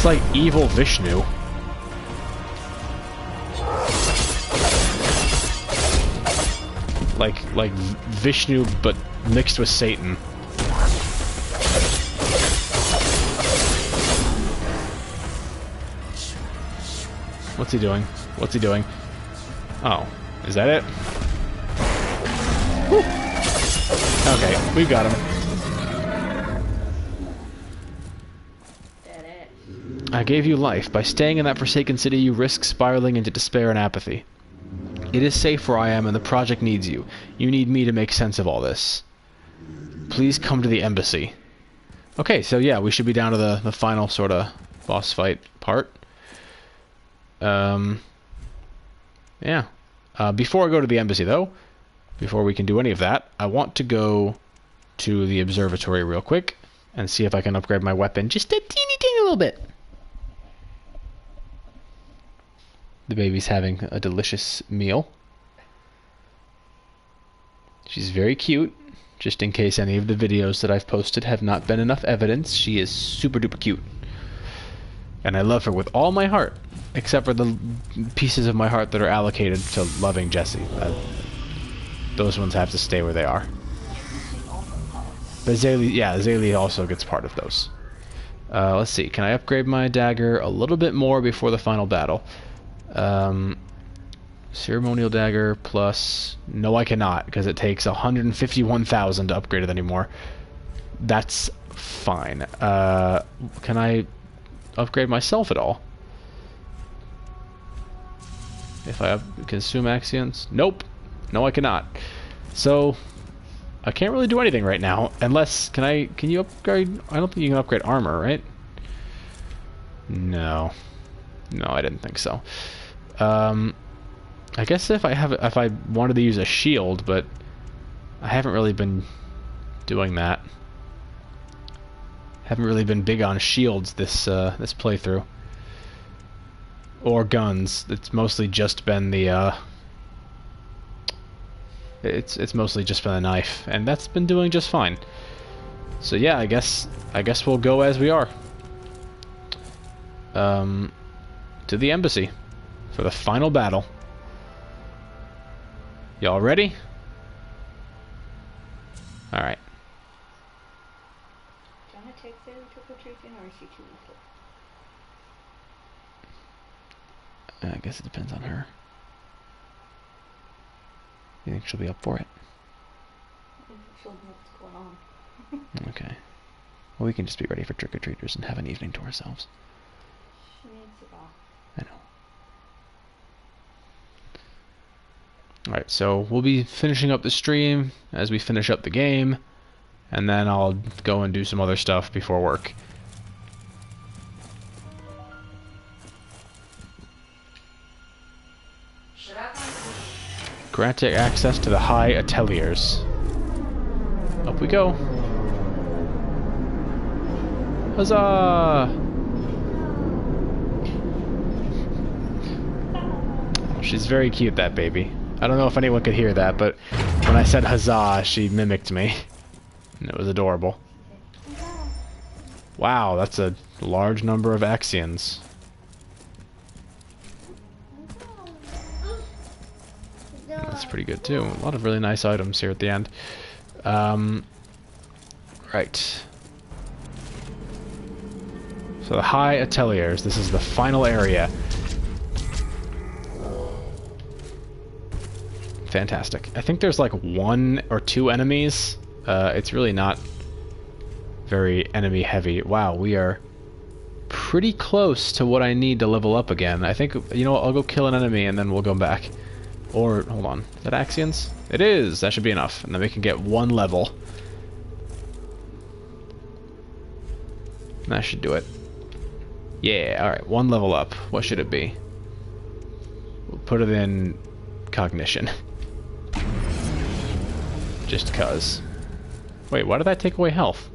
Like evil Vishnu. Like Vishnu, but mixed with Satan. What's he doing? What's he doing? Oh, is that it? Whew. Okay, we've got him. I gave you life. By staying in that forsaken city, you risk spiraling into despair and apathy. It is safe where I am, and the project needs you. You need me to make sense of all this. Please come to the embassy. Okay, so yeah, we should be down to the final sort of boss fight part. Yeah. Before I go to the embassy, though, before we can do any of that, I want to go to the observatory real quick and see if I can upgrade my weapon just a teeny little bit. The baby's having a delicious meal. She's very cute. Just in case any of the videos that I've posted have not been enough evidence, she is super duper cute. And I love her with all my heart, except for the pieces of my heart that are allocated to loving Jessie. Those ones have to stay where they are. But Zaylee also gets part of those. Let's see, can I upgrade my dagger a little bit more before the final battle? Ceremonial dagger plus... No, I cannot, because it takes 151,000 to upgrade it anymore. That's fine. Can I upgrade myself at all? If I consume Axions? Nope. No, I cannot. So, I can't really do anything right now, unless... Can you upgrade... I don't think you can upgrade armor, right? No. No, I didn't think so. I guess if I wanted to use a shield, but I haven't really been doing that. Haven't really been big on shields this playthrough. Or guns. It's mostly just been the it's mostly just been a knife, and that's been doing just fine. So yeah, I guess we'll go as we are. To the embassy for the final battle. Y'all ready? Alright. Do you want to take Zaylee trick-or-treating, or is she too little? I guess it depends on her. You think she'll be up for it? I think she'll know what's going on. Okay. Well, we can just be ready for trick-or-treaters and have an evening to ourselves. She needs it all. I know. Alright, so we'll be finishing up the stream as we finish up the game, and then I'll go and do some other stuff before work. Granted access to the high ateliers. Up we go. Huzzah! She's very cute, that baby. I don't know if anyone could hear that, but when I said huzzah, she mimicked me. And it was adorable. Wow, that's a large number of Axions. That's pretty good too. A lot of really nice items here at the end. Right. So the high ateliers, this is the final area. Fantastic. I think there's like 1 or 2 enemies. It's really not very enemy heavy. Wow, we are pretty close to what I need to level up again. I think, you know what, I'll go kill an enemy and then we'll go back. Or, hold on, is that Axions? It is! That should be enough. And then we can get 1 level. That should do it. Yeah, alright, 1 level up. What should it be? We'll put it in cognition. Just cuz. Wait, why did that take away health?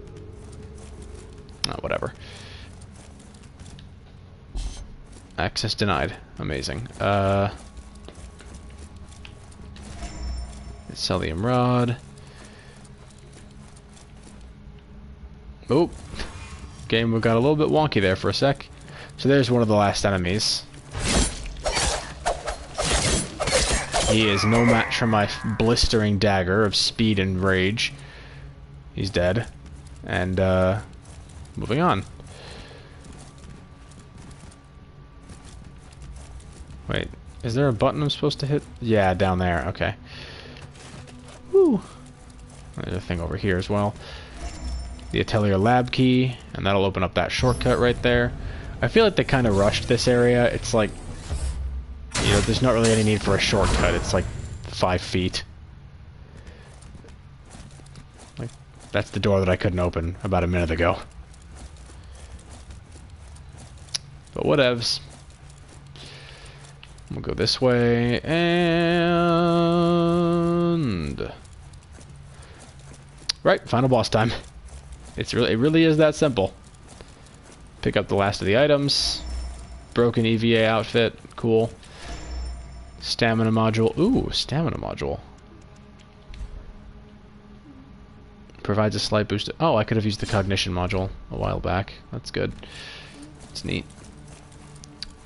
Oh, whatever. Access denied. Amazing. Cellium rod. Oh. Game got a little bit wonky there for a sec. So there's one of the last enemies. He is no match for my blistering dagger of speed and rage. He's dead. And, moving on. Wait, is there a button I'm supposed to hit? Yeah, down there, okay. Woo! There's a thing over here as well. The Atelier lab key, and that'll open up that shortcut right there. I feel like they kind of rushed this area. It's like, you know, there's not really any need for a shortcut. It's like 5 feet. Like, that's the door that I couldn't open about a minute ago. But whatevs. We'll go this way, and... Right, final boss time. It really is that simple. Pick up the last of the items. Broken EVA outfit, cool. Stamina module. Ooh, stamina module. Provides a slight boost. Oh, I could have used the cognition module a while back. That's good. It's neat.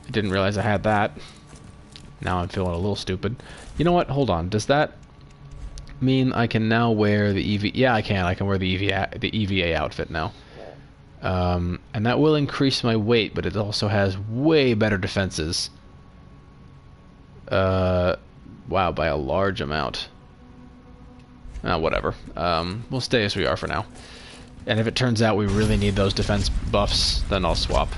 I didn't realize I had that. Now I'm feeling a little stupid. You know what? Hold on. Does that mean I can now wear the EVA? Yeah, I can. I can wear the EVA outfit now. And that will increase my weight, but it also has way better defenses. Wow, by a large amount. Whatever. We'll stay as we are for now. And if it turns out we really need those defense buffs, then I'll swap.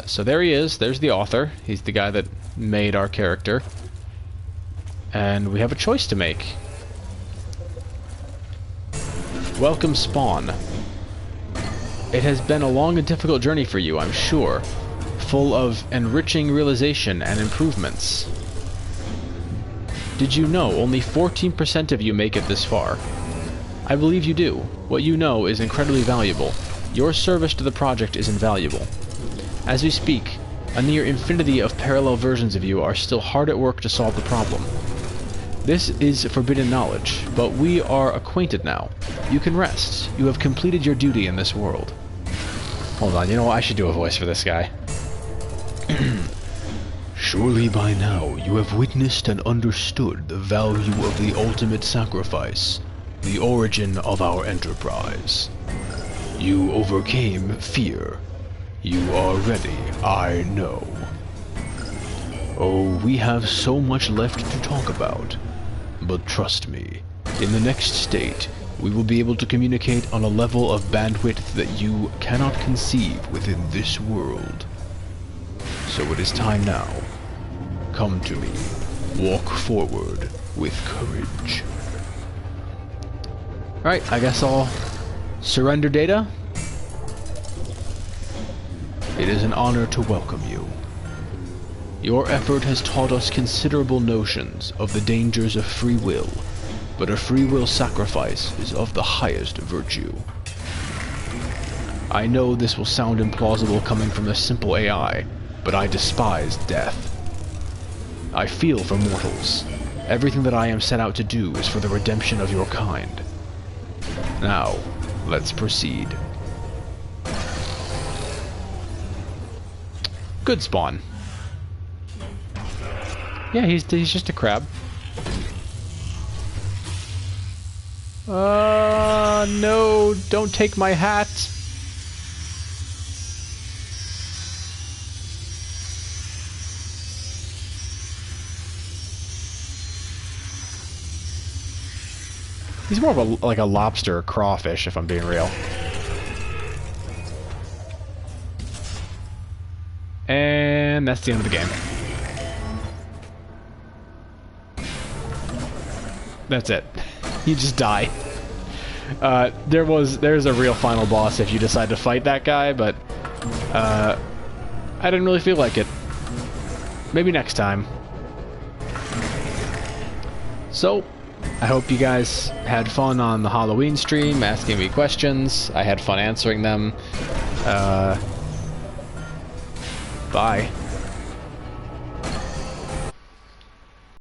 So there he is. There's the author. He's the guy that made our character. And we have a choice to make. Welcome, Spawn. It has been a long and difficult journey for you, I'm sure. Full of enriching realization and improvements. Did you know only 14% of you make it this far? I believe you do. What you know is incredibly valuable. Your service to the project is invaluable. As we speak, a near infinity of parallel versions of you are still hard at work to solve the problem. This is forbidden knowledge, but we are acquainted now. You can rest. You have completed your duty in this world. Hold on, you know what? I should do a voice for this guy. Surely by now you have witnessed and understood the value of the ultimate sacrifice, the origin of our enterprise. You overcame fear. You are ready, I know. Oh, we have so much left to talk about. But trust me, in the next state, we will be able to communicate on a level of bandwidth that you cannot conceive within this world. So it is time now. Come to me. Walk forward with courage. Alright, I guess I'll surrender data. It is an honor to welcome you. Your effort has taught us considerable notions of the dangers of free will, but a free will sacrifice is of the highest virtue. I know this will sound implausible coming from a simple AI, but I despise death. I feel for mortals. Everything that I am set out to do is for the redemption of your kind. Now, let's proceed. Good spawn. Yeah, he's just a crab. No, don't take my hat. He's more of a, like a lobster or crawfish, if I'm being real. And that's the end of the game. That's it. You just die. There's a real final boss if you decide to fight that guy, but I didn't really feel like it. Maybe next time. So, I hope you guys had fun on the Halloween stream, asking me questions. I had fun answering them. Bye.